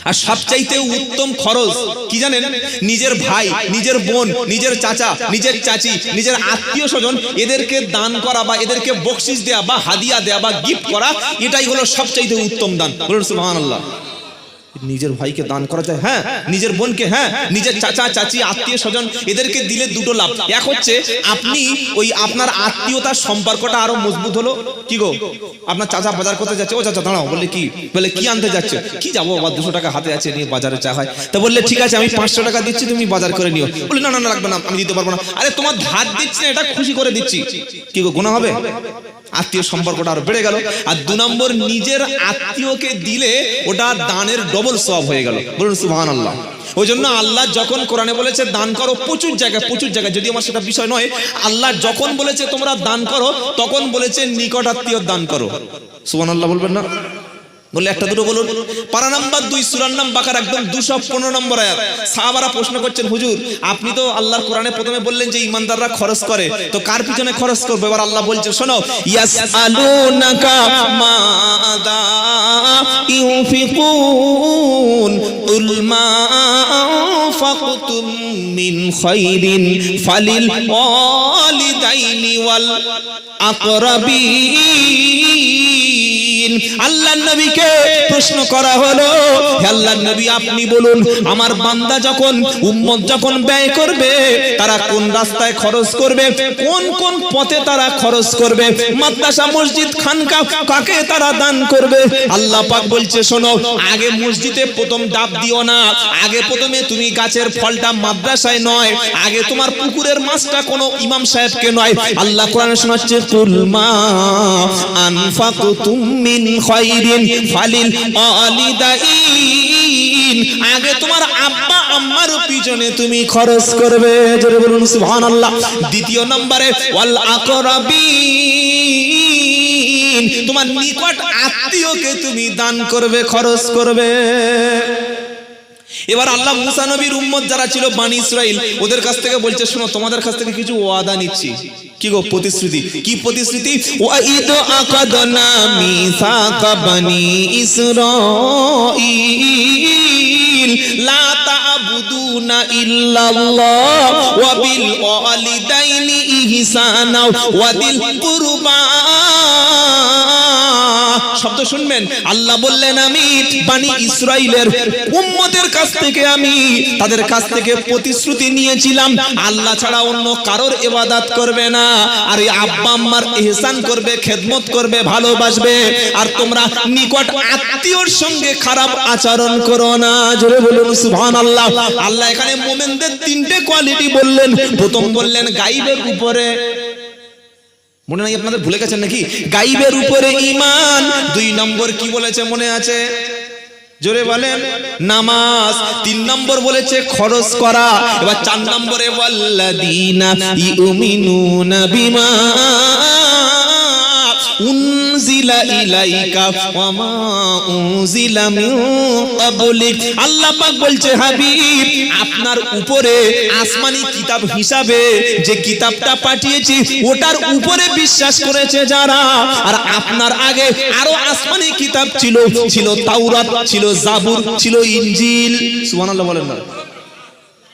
আর সবচাইতে উত্তম খরচ কি জানেন? নিজের ভাই, নিজের বোন, নিজের চাচা, নিজের চাচি, নিজের আত্মীয় স্বজন এদেরকে দান করা বা এদেরকে বকশিস দেয়া বা হাদিয়া দেয়া বা গিফট করা, এটাই হলো সবচাইতে উত্তম দান। বলুন সুবহানাল্লাহ। নিজের ভাইকে দান করা যায়, হ্যাঁ, নিজের বোনকে, হ্যাঁ, নিজের চাচা চাচি আত্মীয় স্বজন এদেরকে দিলে দুটো লাভ। এক হচ্ছে আপনি ওই আপনার আত্মীয়তার সম্পর্কটা আরো মজবুত হলো। কি গো, আপনার চাচা বাজার করতে যাচ্ছে, ও চাচা দাঁড়াও, বললে কি, বলে কি আনতে যাচ্ছে? কি যাবো বাবা, 200 টাকা হাতে আছে, নিয়ে বাজারে চা হয়। তা বললে ঠিক আছে আমি 500 টাকা দিচ্ছি, তুমি বাজার করে নিও। বলে না না না লাগবে না, আমি দিতে পারবো না। আরে তোমার ধার দিচ্ছি না, এটা খুশি করে দিচ্ছি। কি গো, গুনাহ হবে? আত্মীয় সম্পর্কটা আরো বেড়ে গেল। আর 2 নম্বর, নিজের আত্মীয়কে দিলে ওটা দানের ডবল সওয়াব হয়ে গেল। বলুন সুবহানাল্লাহ। ওই জন্য আল্লাহ যখন কোরআনে বলেছে দান করো, প্রচুর জায়গায়, যদি আমার সেটা বিষয় নয়, আল্লাহ যখন বলেছে তোমরা দান করো, তখন বলেছে নিকট আত্মীয় দান করো। সুবহানাল্লাহ বলবেন না? বললে একটা দুটো বলুন। পারা নাম্বার 2 সূরার নাম বাকারা, একদম 215 নম্বর আয়াত। সাহাবারা প্রশ্ন করছেন, হুজুর আপনি তো আল্লাহর কোরআনে প্রথমে বললেন যে ঈমানদাররা খরচ করে, তো কার পিছনে খরচ করবে? এবার আল্লাহ বলছে শোনো, ইয়াসআলুনাকা মাযা ইউনফিকুন কুল মা আনফাকতুম মিন খায়রিন ফালিল ওয়ালিদাইনি ওয়াল আকরাবিন। আল্লাহর নবীকে প্রশ্ন করা হলো, হে আল্লাহর নবী আপনি বলুন, আমার বান্দা যখন, উম্মত যখন ব্যয় করবে, তারা কোন রাস্তায় খরচ করবে, কোন কোন পথে তারা খরচ করবে, মাদ্রাসা মসজিদ খানকা কাকে তারা দান করবে? আল্লাহ পাক বলছে শোনো, আগে মসজিদে প্রথম ডাব দিও না, আগে প্রথমে তুমি গাছের ফলটা মাদ্রাসায় নয়, আগে তোমার পুকুরের মাছটা কোনো ইমাম সাহেবকে নয়। আল্লাহ কোরআনে শোনাচ্ছে, কুল মা আনফাকতুম মিন খায়রিন ফালিল ওয়ালিদাইন। আগে তোমার আব্বা আম্মার পিছনে তুমি খরচ করবে। জোরে বলুন সুবহানাল্লাহ। দ্বিতীয় নম্বরে ওয়াল আকরাবিন, তোমার নিকট আত্মীয়কে তুমি দান করবে, খরচ করবে। এবার আল্লাহ মুসা নবীর উম্মত যারা ছিল বানি ইসরাইল, ওদের কাছ থেকে বলছে শোনো, তোমাদের কাছ থেকে কিছু ওয়াদা নিচ্ছি। কি গো, প্রতিশ্রুতি। কি প্রতিশ্রুতি? ওয়াইদ আকাদনা মিসাকা বানি ইসরাইল লা তা'বুদুনা ইল্লাল্লাহ ওয়া বিল ওয়ালিদাইনি ইহসানা ওয়া দিল কুরবা। শব্দ শুনবেন, আল্লাহ বললেন আমি বানি ইসরাইলের উম্মতের কাছ থেকে, আমি তাদের কাছ থেকে প্রতিশ্রুতি নিয়েছিলাম, আল্লাহ ছাড়া অন্য কারোর ইবাদত করবে না, আর এই আব্বা আম্মার ইহসান করবে, খেদমত করবে, ভালোবাসবে, আর তোমরা নিকট আত্মীয়র সঙ্গে খারাপ আচরণ করো না। জোরে বলুন সুবহানাল্লাহ। আল্লাহ এখানে মুমিনদের 3টে কোয়ালিটি বললেন। প্রথম বললেন গায়বের উপরে, মনে নাই আপনাদের, ভুলে গেছেন নাকি? গায়বের উপরে ঈমান। 2 নম্বর কি বলেছে মনে আছে? জোরে বলেন, নামাজ। 3 নম্বর বলেছে খরচ করা। এবার 4 নম্বরে ওয়াল্লাযীনা ইউমিনুনা বিমা উনজিলা ইলাইকা ওয়া মা উনজিলা মিন ক্বাবলিক। আল্লাহ পাক বলছে হাবিব, আপনার উপরে আসমানি কিতাব হিসাবে যে কিতাবটা পাঠিয়েছি, ওটার উপরে বিশ্বাস করেছে যারা, আর আপনার আগে আরো আসমানি কিতাব ছিল, ছিল তাওরাত, ছিল জাবুর, ছিল ইনজিল। সুবহানাল্লাহ বলেন না?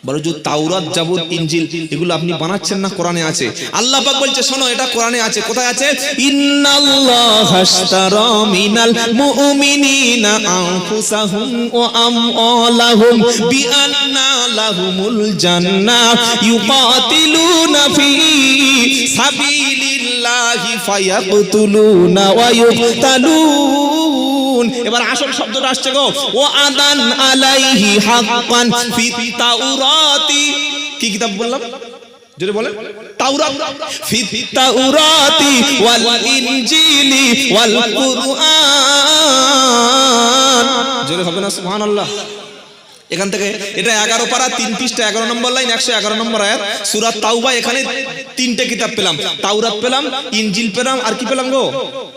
বলো যে তাওরাত, জাবুর, ইনজিল এগুলো আপনি বানাচ্ছেন না, কোরআনে আছে। আল্লাহ পাক বলছে শোনো, এটা কোরআনে আছে। কোথায় আছে? ইন্নাল্লাহা আশতারা মিনাল মুমিনিনা আনফুসাহুম ওয়া আমওয়ালাহুম বিআন্না লাহুমুল জান্নাহ ইউকাতিলুনা ফি সাবিলিল্লাহি ফায়াকতুলুনা ওয়া ইউকতালুন। এবার আসল শব্দটা আসছে গো, ও আদান আলাইহি হাক্কান ফি তাওরাতি। কি কিতাব বললাম? জোরে বলেন। তাওরাত, ফি তাওরাতি ওয়াল ইনজিলি ওয়াল কুরআন। জোরে হবে না সুবহানাল্লাহ? এখান থেকে এটা 11 পারা 3 পৃষ্ঠা 11 নম্বর লাইন 111 নম্বর আয়াত সূরা তাওবা। এখানে 3টে কিতাব পেলাম, তাওরাত পেলাম, ইনজিল পেলাম, আর কি পেলাম গো?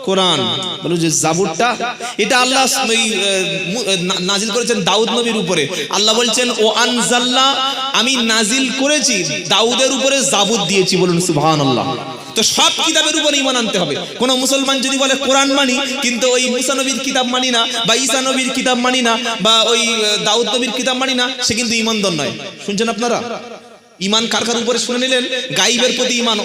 কোরআন। বলো যে জাবুরটা, এটা আল্লাহ নাজিল করেছেন দাউদ নবীর উপরে। আল্লাহ বলছেন ও আনজাল্লা, আমি নাজিল করেছি দাউদের উপরে জাবুর দিয়েছি। বলুন সুবহানাল্লাহ। তো সব কিতাবের উপর ঈমান আনতে হবে। কোন মুসলমান যদি বলে কোরআন মানি কিন্তু ওই মুসা নবীর কিতাব মানি না, বা ঈসা নবীর কিতাব মানি না, বা ওই দাউদ নবীর কিতাব মানি না, সে কিন্তু ঈমানদার নয়। শুনছেন আপনারা? ঈমান কার কার উপরে শুনে নিলেন? গায়বের প্রতি ঈমান,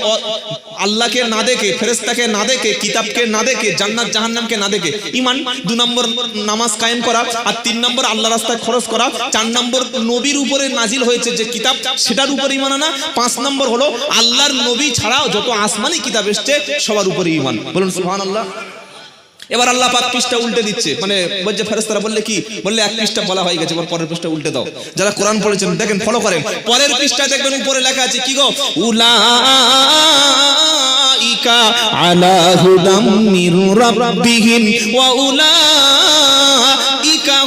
আল্লাহকে না দেখে, ফেরেশতাকে না দেখে, কিতাবকে না দেখে, জান্নাত জাহান্নামকে না দেখে ঈমান। 2 নম্বর নামাজ কায়েম করা, আর 3 নম্বর আল্লাহর রাস্তায় খরচ করা, 4 নম্বর নবীর উপরে নাজিল হয়েছে যে কিতাব সেটার উপরে ঈমান আনা, 5 নম্বর হলো আল্লাহর নবী ছাড়াও যত আসমানি কিতাব এসেছে সবার উপরে ঈমান। বলুন সুবহানাল্লাহ। এবার আল্লাহ পাক পৃষ্ঠা উল্টে দিচ্ছে, মানে বলছে ফেরেশতারা বললে কি বললে, এক পৃষ্ঠা বলা হয়ে গেছে, এবার পরের পৃষ্ঠা উল্টে দাও। যারা কোরআন পড়েছেন দেখেন, ফলো করেন, পরের পৃষ্ঠা দেখবেন উপরে লেখা আছে কি গো, উলাইকা আলা হুদাম মির রাব্বিহিম ওয়া উলাইকা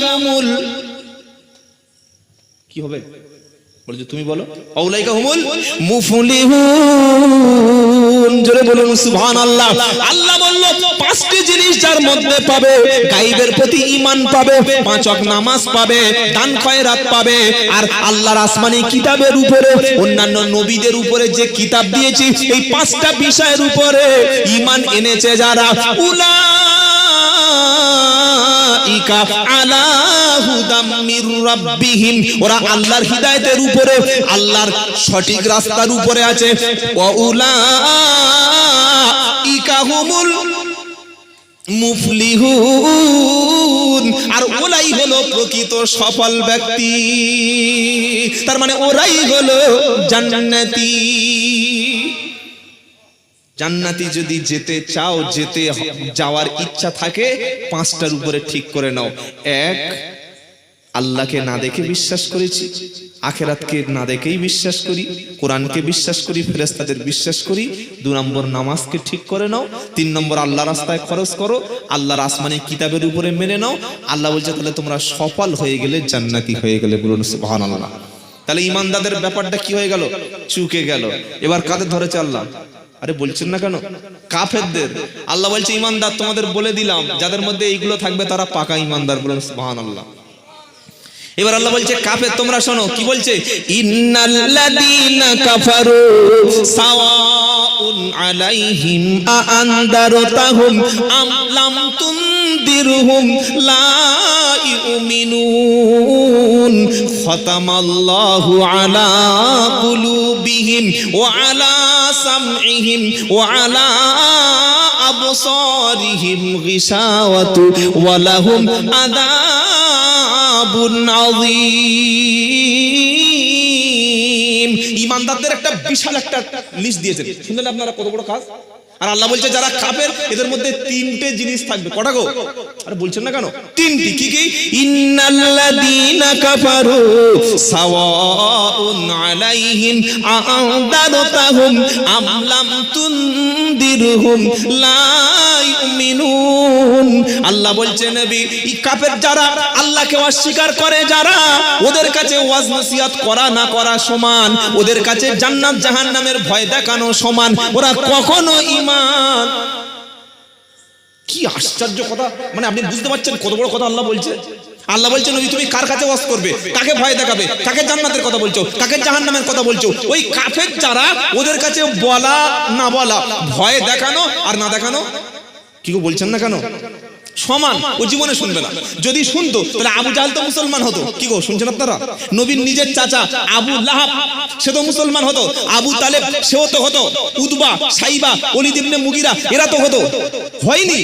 হুমুল, কি হবে বলছে তুমি বলো, উলাইকা হুমুল মুফলিহুন। জোরে বলুন সুবহানাল্লাহ। আল্লাহ বলল 5টি জিনিস যার মধ্যে পাবে, গায়বের প্রতি ঈমান পাবে, 5 ওয়াক্ত নামাজ পাবে, দান খয়রাত পাবে, আর আল্লাহর আসমানি কিতাবের উপরে, অন্যান্য নবীদের উপরে যে কিতাব দিয়েছি এই 5টা বিষয়ের উপরে ঈমান এনেছে যারা, উলাইকা আলা হুদাম মির রাব্বিহিম, ওরা আল্লাহর হিদায়াতের উপরে, আল্লাহর সঠিক রাস্তার উপরে আছে, ওয়া উলাইকা হুমুল মুফলিহুন, আর ওরাই হলো প্রকৃত সফল ব্যক্তি, তার মানে ওরাই হলো জান্নাতি। জান্নাতি যদি যেতে চাও, যেতে যাওয়ার ইচ্ছা থাকে, 5টার উপরে ঠিক করে নাও। 1, আল্লাহকে না দেখে বিশ্বাস করেছি, আখিরাতকে না দেখেই বিশ্বাস করি, কোরআনকে বিশ্বাস করি, ফেরেশতাদের বিশ্বাস করি। 2 নম্বর নামাজকে ঠিক করে নাও। 3 নম্বর আল্লাহর রাস্তায় খরচ করো, আল্লাহর আসমানি কিতাবের উপরে মেনে নাও। আল্লাহ বলছে তাহলে তোমরা সফল হয়ে গেলে, জান্নাতি হয়ে গেলে। বলুন সুবহানাল্লাহ। তাহলে ঈমানদারদের ব্যাপারটা কি হয়ে গেল? চুকে গেল। এবার কাদের ধরেছে আল্লাহ? আরে বলছেন না কেন? কাফেরদের। আল্লাহ বলছে ঈমানদার তোমাদের বলে দিলাম, যাদের মধ্যে এইগুলো থাকবে তারা পাকা ঈমানদার। বলুন সুবহানাল্লাহ। এবার আল্লাহ বলছে কাফের তোমরা শোনো কি বলছে, ইন্নাল্লাযীনা কাফারু সাওয়াউন আলাইহিম আআনদারতাহুম আম লাম তুনদিরহুম লা ইউমিনুন খাতামাল্লাহু আলা কুলুবিহিম ওয়া আলা সামইহিম ওয়া আলা আবসারিহিম গিশাওয়াতু ওয়া লাহুম আযাবুন আযীম। ঈমানদারদের একটা বিশাল একটা লিস্ট দিয়েছেন, শুনলেন আপনারা কত বড় কাজ? আর আল্লাহ বলছে যারা কাফের এদের মধ্যে 3টে জিনিস থাকবে। কটা গো? আরে বলছেন না কেন? 3টি। কি কি? ইন্নাল্লাযীনা কাফারু সাওয়াউন আলাইহিম আ'আনদারতাহুম আম লাম তুনদিরহুম লা ইউমিনুন। আল্লাহ বলছে নবী, এই কাফের যারা, আল্লাহকে অস্বীকার করে যারা, ওদের কাছে ওয়াজ নসিহত করা না করা সমান, ওদের কাছে জান্নাত জাহান্নামের ভয় দেখানো সমান। ওরা কখনো ঈমান, কি আশ্চর্য কথা! মানে আপনি বুঝতে পারছেন কত বড় কথা আল্লাহ বলছে? আল্লাহ বলছেন নবী তুমি কার কাছে ওয়াজ করবে, কাকে ভয় দেখাবে, কাকে জান্নাতের কথা বলছো, কাকে জাহান্নামের কথা বলছো? ওই কাফের যারা, ওদের কাছে বলা না বলা, ভয় দেখানো আর না দেখানো, কি বলছেন না কেন? সমান। ও জীবনে শুনবে না। যদি শুনতো তাহলে আবু জাহেল তো মুসলমান হতো। কি গো শুনছেন আপনারা? নবীর নিজের চাচা আবু লাহাব সে তো মুসলমান হতো, আবু তালেব সেও তো হতো, উতবা, সাইবা, ওলীদ ইবনে মুগিরা এরা তো হতো। হয়নি?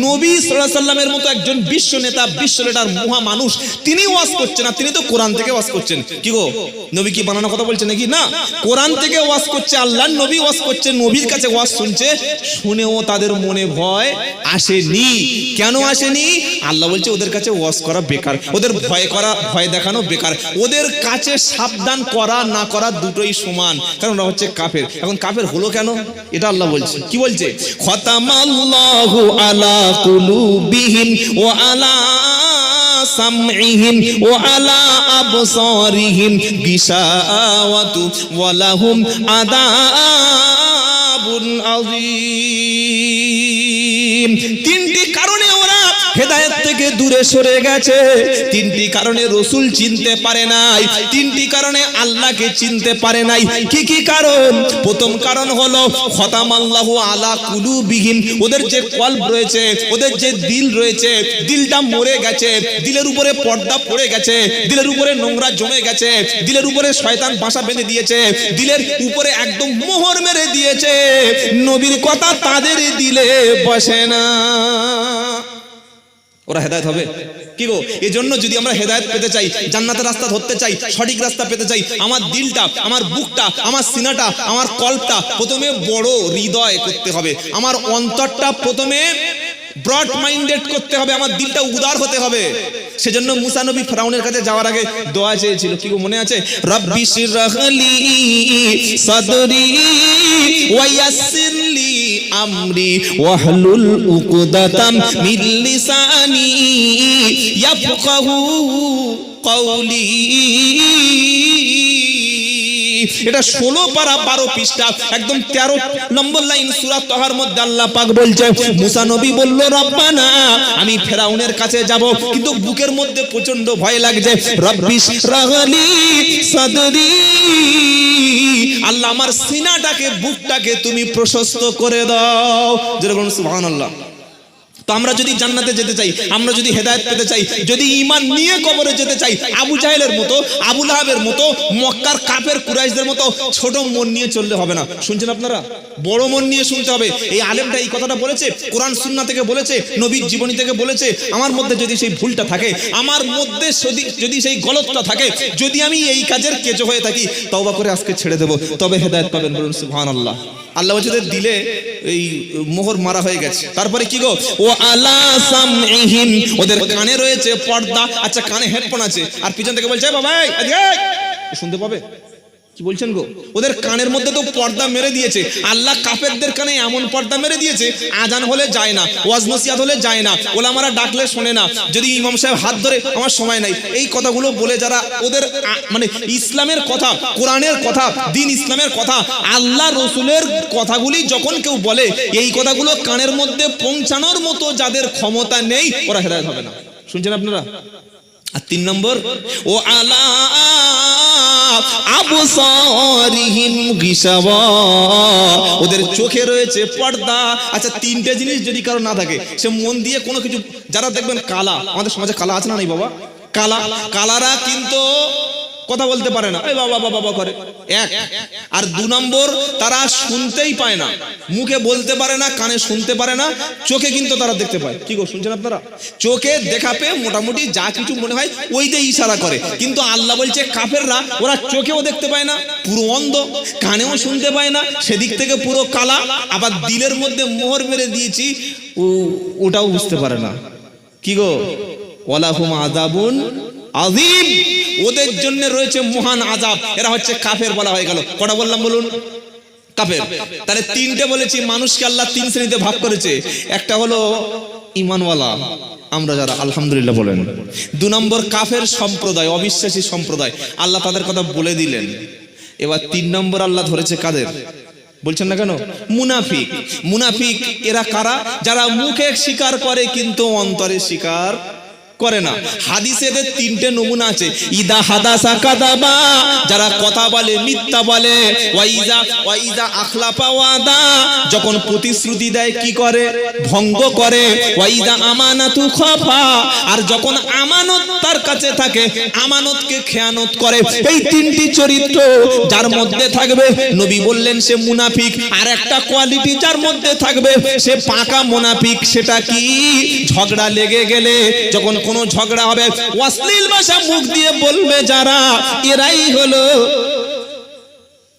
নবী সাল্লাল্লাহু আলাইহি সাল্লামের মতো একজন বিশ্ব নেতা, বিশ্ব লিডার, মহা মানুষ, তিনি ওয়াজ করছেন না, তিনি তো কোরআন থেকে ওয়াজ করছেন। কি গো নবী কি বানানো কথা বলছেন নাকি? না, কোরআন থেকে ওয়াজ করছে, আল্লাহর নবী ওয়াজ করছে, নবীর কাছে ওয়াজ শুনছে, শুনেও তাদের মনে ভয় আসেনি। কেন আসেনি? আল্লাহ বলছে ওদের কাছে ওয়াজ করা বেকার, ওদের ভয় করা, ভয় দেখানো বেকার, ওদের কাছে সাবধান করা না করা দুটোই সমান, কারণ ওরা হচ্ছে কাফের। এখন কাফের হলো কেন? এটা আল্লাহ বলছে। কি বলছে? খতামাল্লাহু আলা কুলুবিহিম ওয়া আলা সামইহিম ওয়া আলা আবসারিহিম গিশাওয়াতু ওয়া লাহুম আযাবুন আযীম। 3টি কারণে ওরা হেদায়েত থেকে দূরে সরে গেছে। তিনটি কারণে রাসূল চিনতে পারে নাই, তিনটি কারণে আল্লাহকে চিনতে পারে নাই। কি কি কারণ? প্রথম কারণ হলো খতামাল্লাহু আলা কুলুবিহিম, ওদের যে কলব রয়েছে, ওদের যে দিল রয়েছে, দিলটা মরে গেছে, দিলের উপরে পর্দা পড়ে গেছে, দিলের উপরে নোংরা জমে গেছে, দিলের উপরে শয়তান বাসা বেঁধে দিয়েছে, দিলের উপরে একদম মোহর মেরে দিয়েছে। নবীর কথা তাদের দিলে বসে না। ওরা হেদায়েত হবে কি গো? এজন্য যদি আমরা হেদায়েত পেতে চাই, জান্নাতের রাস্তা ধরতে চাই, সঠিক রাস্তা পেতে চাই, আমার দিলটা, আমার বুকটা, আমার সিনাটা, আমার কল্পটা প্রথমে বড় হৃদয় করতে হবে। আমার অন্তরটা প্রথমে ব্রড মাইন্ডেড করতে হবে, আমার দিলটা উদার হতে হবে। সেজন্য মুসা নবী ফিরাউনের কাছে যাওয়ার আগে দোয়া চেয়েছিল, কি গো মনে আছে? রব্বি শিরহলি সাদরি ওয়া ইয়াসসিরলি আমরি ওয়াহলুল উকদাতাম মিন লিসানি ইয়াফকাহু কওলি। এটা 16 পারা 12 পৃষ্ঠা, একদম 13 নম্বর লাইন সূরা তাহার মধ্যে আল্লাহ পাক বলছে, মুসা নবী বলল, রব্বানা, আমি ফিরাউনের কাছে যাব, কিন্তু বুকের মধ্যে প্রচন্ড ভয় লাগছে। রব্বি শিরহলি সাদরি, আল্লাহ আমার সিনাটাকে, বুকটাকে তুমি প্রশস্ত করে দাও। যেরকম সুবহানাল্লাহ। তো আমরা যদি জান্নাতে যেতে চাই, আমরা যদি হেদায়েত পেতে চাই, যদি ঈমান নিয়ে কবরে যেতে চাই, আবু জাহেলের মতো, আবু লাহাবের মতো, মক্কার কাফের কুরাইশদের মতো ছোট মন নিয়ে চললে হবে না। শুনছেন আপনারা? বড় মন নিয়ে শুনতে হবে। এই আলেমটা এই কথাটা বলেছে, কোরআন সুন্নাহ থেকে বলেছে, নবীর জীবনী থেকে বলেছে। আমার মধ্যে যদি সেই ভুলটা থাকে, আমার মধ্যে যদি সেই গলতটা থাকে, যদি আমি এই কাজের কেজো হয়ে থাকি, তওবা করে আজকে ছেড়ে দেব, তবে হেদায়েত পাবেন। বলুন সুবহানাল্লাহ। আল্লাহ বলছে দিলে এই মোহর মারা হয়ে গেছে। তারপরে কি গো? ও আলা সামইহিম, ওদের কানে রয়েছে পর্দা। আচ্ছা, কানে হেডফোন আছে, আর পিছন থেকে বলছে, বাবা শুনতে পাবে? কি বলছেন গো? ওদের কানের মধ্যে তো পর্দা মেরে দিয়েছে আল্লাহ। কাফেরদের কানে এমন পর্দা মেরে দিয়েছে, আজান হলে যায় না, ওয়াজ নসিহত হলে যায় না, ওলামারা ডাকলে শোনে না, যদি ইমাম সাহেব হাত ধরে আমার সময় নাই, এই কথাগুলো বলে যারা ওদের মানে ইসলামের কথা, কোরআনের কথা, দিন ইসলামের কথা, আল্লাহ রসুলের কথাগুলি যখন কেউ বলে, এই কথাগুলো কানের মধ্যে পৌঁছানোর মতো যাদের ক্ষমতা নেই, ওরা হেদায়েত হবে না। শুনছেন আপনারা? আর 3 নম্বর, ও আলা আবসারিহিম গিশাওয়া, ওদের চোখে রয়েছে পর্দা। আচ্ছা, 3টে জিনিস যদি কারো না থাকে, সে মন দিয়ে কোনো কিছু, যারা দেখবেন কালা, আমাদের সমাজে কালা আছে না? নাই বাবা, কালারা কিন্তু কথা বলতে পারে না, এই বাবা বাবা করে। এক। আর 2 নম্বর, তারা শুনতেই পায় না, মুখে বলতে পারে না, কানে শুনতে পারে না, চোখে কিন্তু তারা দেখতে পায়। কি গো, শুনছেন আপনারা? চোখে দেখা পেয়ে মোটামুটি যা কিছু মনে হয় ওই দিয়ে ইশারা করে। কিন্তু আল্লাহ বলছে কাফেররা, ওরা চোখেও দেখতে পায় না, পুরো অন্ধ, কানেও শুনতে পায় না, সেদিক থেকে পুরো কালা, আবার দিলের মধ্যে মোহর মেরে দিয়েছি, ওটাও বুঝতে পারে না। কি গো? ওয়ালাহুম আযাবুন আযীম, ওদের জন্য রয়েছে মহান আযাব। এরা হচ্ছে কাফের বলা হয়ে গেল। কটা বললাম বলুন? কাফের। তাহলে 3টে বলেছি, মানুষকে আল্লাহ 3 শ্রেণীতে ভাগ করেছে। একটা হলো ঈমানওয়ালা, আমরা যারা, আলহামদুলিল্লাহ বলেন। 2 নম্বর কাফের সম্প্রদায়, অবিশ্বাসী সম্প্রদায়, আল্লাহ তাদের কথা বলে দিলেন। এবার 3 নম্বর আল্লাহ ধরেছে কাদের? বলছেন না কেন? মুনাফিক। মুনাফিক এরা কারা? যারা মুখে স্বীকার করে কিন্তু অন্তরে স্বীকার করে না। হাদিসে এদের 3টে নমুনা আছে। ইদা হাদাসা কাযাবা, যারা কথা বলে মিথ্যা বলে। ওয়াইদা আখলাফা ওয়াদা, যখন প্রতিশ্রুতি দেয় কি করে? ভঙ্গ করে। ওয়াইদা আমানাতু খাফা, আর যখন আমানত তার কাছে থাকে আমানতকে খেয়ানত করে। এই 3টি চরিত্র যার মধ্যে থাকবে, নবী বললেন সে মুনাফিক। আর একটা কোয়ালিটি যার মধ্যে থাকবে, সে পাকা মুনাফিক। সেটা কি? ঝগড়া লেগে গেলে, যখন কোনো ঝগড়া হবে, অশ্লীল ভাষা মুখ দিয়ে বলবে যারা, এরাই হলো,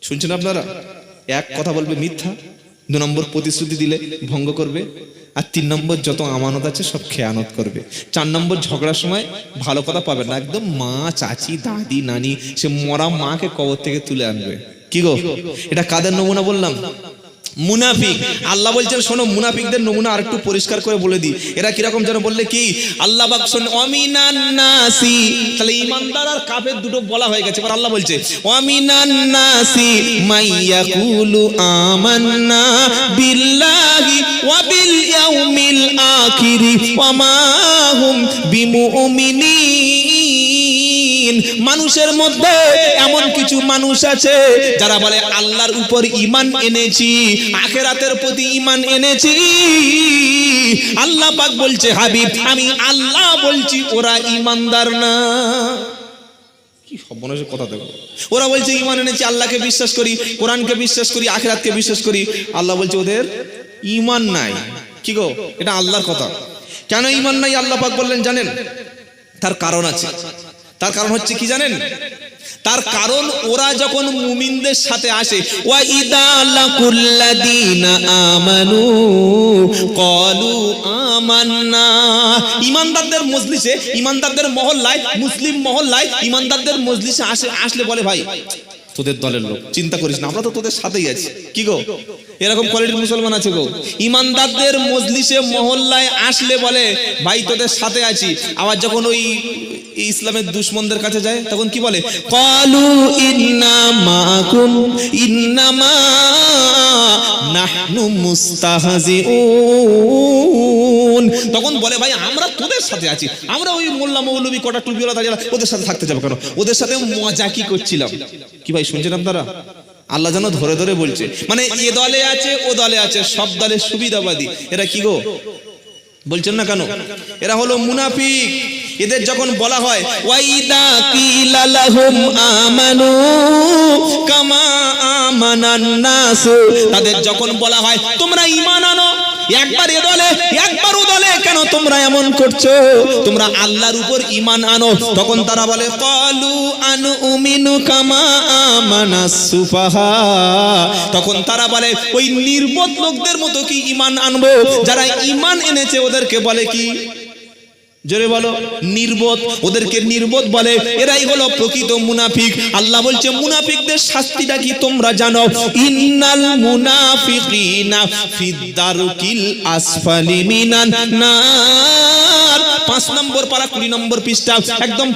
শুনছেন আপনারা? এক, কথা বলবে মিথ্যা। 2 নম্বর, প্রতিশ্রুতি দিলে ভঙ্গ করবে। আর 3 নম্বর, যত আমানত আছে সব খেয়ানত করবে। 4 নম্বর, ঝগড়ার সময় ভালো কথা পাবে না, একদম মা, চাচি, দাদি, নানি, সে মরা মাকে কবর থেকে তুলে আনবে। কি গো, এটা কাদের নমুনা বললাম? মুনাফিক। আল্লাহ বলছেন শোনো, মুনাফিকদের নমুনা আরেকটু পরিষ্কার করে বলে দিই। এরা কিরকম যেন বললে কি, আল্লাহ পাক শোন, অমিনান নাসি, তাহলে ঈমানদার আর কাফের দুটো বলা হয়ে গেছে। এবার আল্লাহ বলছে অমিনান নাসি মাইয়াকুলু আমান্না বিল্লাহি ওয়া বিল ইয়াউমিল আখিরি ওয়া মা হুম বিমুমিনিন। মানুষের মধ্যে এমন কিছু মানুষ আছে যারা বলে আল্লাহর উপর ঈমান এনেছি, আখিরাতের প্রতি ঈমান এনেছি। আল্লাহ পাক বলছে হাবিব আমি আল্লাহ বলছি ওরা ঈমানদার না। কি সর্বনাশের কথা দেখো, ওরা বলছে ঈমান এনেছি, আল্লাহকে বিশ্বাস করি, কোরআনকে বিশ্বাস করি, আখিরাতকে বিশ্বাস করি। আল্লাহ বলছে ওদের ঈমান নাই। কি গো, এটা আল্লাহর কথা। কেন ঈমান নাই আল্লাহ পাক বললেন জানেন? তার কারণ আছে। তার কারণ হচ্ছে কি জানেন? তার কারণ ওরা যখন মুমিনদের সাথে আসে, ওয়া ইদা লাকুল্লাযিনা আমানু ক্বালু আমান্না, ঈমানদারদের মজলিসে, ঈমানদারদের মহল্লায়, মুসলিম মহল্লায় ঈমানদারদের মজলিসে আসলে বলে ভাই তোদের দলের লোক, চিন্তা করিস না, আমরা তো তোদের সাথেই আছি। কি গো, এরকম কোয়ালিটির মুসলমান আছে গো। ঈমানদারদের মজলিসে মহল্লায় আসলে বলে ভাই তোদের সাথে আছি। আবার যখন ওই ইসলামের দুশমনদের কাছে যায় তখন কি বলে, ক্বালু ইন্না মাকুম ইন্নামা নাহনু মুস্তাহজিউন। তখন বলে ভাই আমরা তোদের সাথে আছি, আমরা ওই মোল্লা মৌলবী কটা টুপিওয়ালা দাঁড়িয়ে ওদের সাথে থাকতে যাবো কেন, ওদের সাথে মজা কি করছিলাম। কি ভাই শুনছেন আপনারা? আল্লাহ যেন ধরে ধরে বলছে, মানে এ দলে আছে ও দলে আছে, সব দলের সুবিধাবাদী। এরা কি গো বলছেন না কেন? এরা হলো মুনাফিক। এদের যখন বলা হয় ওয়াইদা কিলা লাহুম আমানু কামা আমানান নাস, তাদের যখন বলা হয় তোমরা ঈমান আনো, একবার এ দলে একবার ও দলে, কেন তোমরা এমন করছো, তোমরা আল্লাহর উপর ঈমান আনো, তখন তারা বলে ক্বালু আনুমিনু কামা আমানাস সুফাহা, তখন তারা বলে ওই নির্বোধ লোকদের মতো কি ঈমান আনবো। যারা ঈমান এনেছে ওদেরকে বলে কি, জোরে বলো, নির্বোধ। ওদেরকে নির্বোধ বলে। এরাই হলো প্রকৃত মুনাফিক। আল্লাহ বলছে মুনাফিকদের শাস্তিটা কি তোমরা জানো? ইন্নাল মুনাফিকিনা ফিদ-দারকিল আসফালি মিনান নার। 5 নম্বর পারা 20 নম্বর পৃষ্ঠা, একদম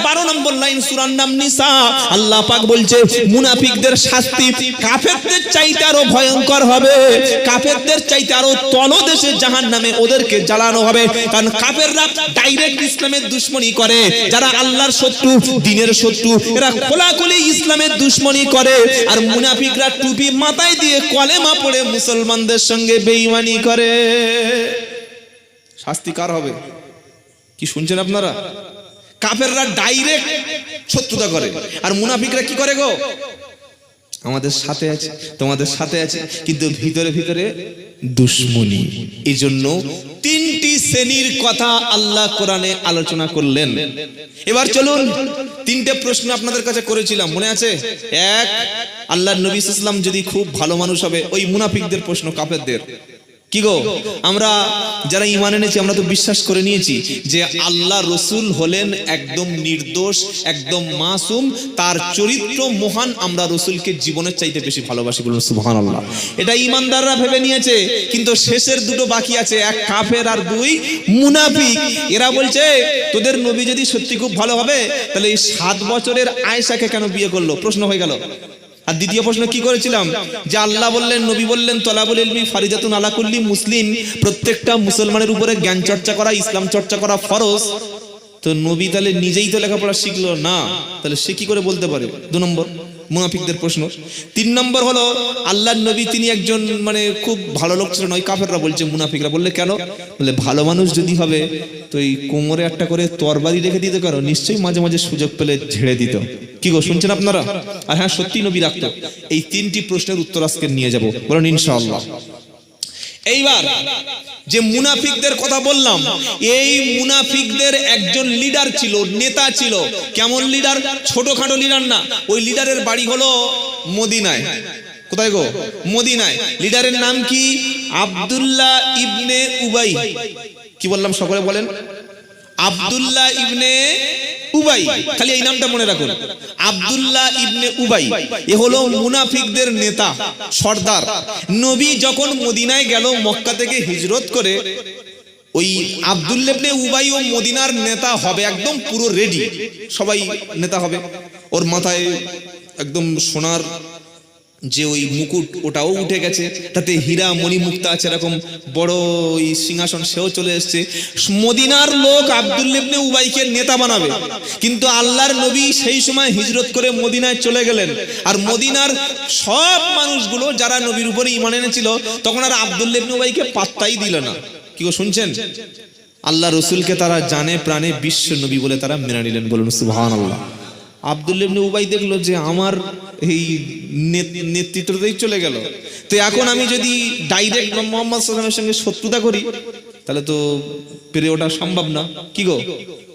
12 নম্বর লাইন, সূরার নাম নিসা। আল্লাহ পাক বলছে মুনাফিকদের শাস্তি কাফেরদের চাইতে আরো ভয়ঙ্কর হবে, কাফেরদের চাইতে আরো তলদেশে জাহান্নামে ওদেরকে জ্বালানো হবে। কারণ কাফেররা ডাইরেক্ট ইসলামের দুশমনি করে, যারা আল্লাহর শত্রু, দ্বীনের শত্রু, এরা খোলাখুলি ইসলামের দুশমনি করে। আর মুনাফিকরা টুপি মাথায় দিয়ে কলেমা পড়ে মুসলমানদের সঙ্গে বেঈমানি করে। শাস্তি কার হবে? কি শুনছেন আপনারা? কাফেররা ডাইরেক্ট শত্রুতা করে, আর মুনাফিকরা কি করে গো? আমাদের সাথে আছে, তোমাদের সাথে আছে, কিন্তু ভিতরে ভিতরে দুশমনি। এই জন্য 3টি শ্রেণীর কথা আল্লাহ কোরআনে আলোচনা করলেন। এবার চলুন 3টে প্রশ্ন আপনাদের কাছে করেছিলাম, মনে আছে? 1, আল্লাহর নবী সাল্লাল্লাহু আলাইহি ওয়াসাল্লাম যদি খুব ভালো মানুষ হবে। ওই মুনাফিকদের প্রশ্ন, কাফেরদের। কি গো, আমরা যারা ঈমান এনেছি আমরা তো বিশ্বাস করে নিয়েছি যে আল্লাহ রসুল হলেন একদম নির্দোষ, একদম মাসুম, তার চরিত্র মহান। আমরা রসুলকে জীবনের চাইতে বেশি ভালোবাসি, বলুন সুবহানাল্লাহ। এটা ঈমানদাররা ভেবে নিয়েছে, কিন্তু শেষের দুটো বাকি আছে, 1 কাফের আর 2 মুনাফিক। এরা বলছে তোদের নবী যদি সত্যি খুব ভালো হবে তাহলে এই 7 বছরের আয়েশাকে কেন বিয়ে করলো? প্রশ্ন হয়ে গেল। আর দ্বিতীয় প্রশ্ন কি করেছিলাম, যে আল্লাহ বললেন, নবী বললেন তলাবুল ইলমি ফারিদাতুন আলা কুল্লি মুসলিম, প্রত্যেকটা মুসলমানের উপরে জ্ঞান চর্চা করা, ইসলাম চর্চা করা ফরজ। তো নবী তাহলে নিজেই তো লেখাপড়া শিখলো না, তাহলে সে কি করে বলতে পারে? 2 নম্বর মুনাফিকদের প্রশ্ন। 3 নম্বর হলো আল্লাহর নবী তিনি একজন মানে খুব ভালো লোক ছিলেন। ওই কাফেররা বলছে, মুনাফিকরা বললে কেন? বলে ভালো মানুষ যদি হবে তো এই কোমরে একটা করে তরবারি রেখে দিতে পারো, নিশ্চয়ই মাঝে মাঝে সুযোগ পেলে ঝেড়ে দিত। কি গো শুনছেন আপনারা? আর হ্যাঁ, সত্যি নবী রাখতো। এই 3টি প্রশ্নের উত্তর আজকে নিয়ে যাব, বলুন ইনশাআল্লাহ। এইবার যে মুনাফিকদের কথা বললাম, এই মুনাফিকদের একজন লিডার ছিল, নেতা ছিল। কেমন লিডার? ছোটখাটো লিডার না, ওই লিডারের বাড়ি হলো মদিনায়। কোথায় গো? মদিনায়। লিডারের নাম কি? আব্দুল্লাহ ইবনে উবাই। কি বললাম সকলে বলেন? আব্দুল্লাহ ইবনে উবাই, খালি এই নামটা মনে রাখুন, আব্দুল্লাহ ইবনে উবাই, এ হলো মুনাফিকদের নেতা, সর্দার। নবী যখন মদিনায় গেল মক্কা থেকে হিজরত করে, ওই আব্দুল্লাহ ইবনে উবাই ও মদিনার নেতা হবে, একদম পুরো রেডি, সবাই নেতা হবে। ওর মাথায় একদম সোনার যে ওই মুকুট, ওটাও উঠে গেছে, তাতে হীরা মণি মুক্তা আছে, এরকম বড় ওই সিংহাসন, সেও চলে এসেছে। মদিনার লোক আব্দুল্লাহ ইবনে উবাইকে নেতা বানাবে, কিন্তু আল্লাহর নবী সেই সময় হিজরত করে মদিনায় চলে গেলেন। আর মদিনার সব মানুষগুলো যারা নবীর উপরে ঈমান এনেছিল, তখন আর আব্দুল্লাহ ইবনে উবাইকে পাত্তাই দিল না। কি গো শুনছেন? আল্লাহ রসুলকে তারা জানে প্রাণে বিশ্ব নবী বলে তারা মেনে নিলেন, বলুন সুবহানাল্লাহ। আব্দুল্লাহ ইবনে উবাই দেখলো যে আমার এই নেতৃত্বতেই চলে গেল, তো এখন আমি যদি ডাইরেক্ট মুহাম্মদ সাল্লাল্লাহু আলাইহি ওয়াসাল্লামের সঙ্গে শত্রুতা করি, তাহলে তো পেরে ওঠা সম্ভব না। কি গো,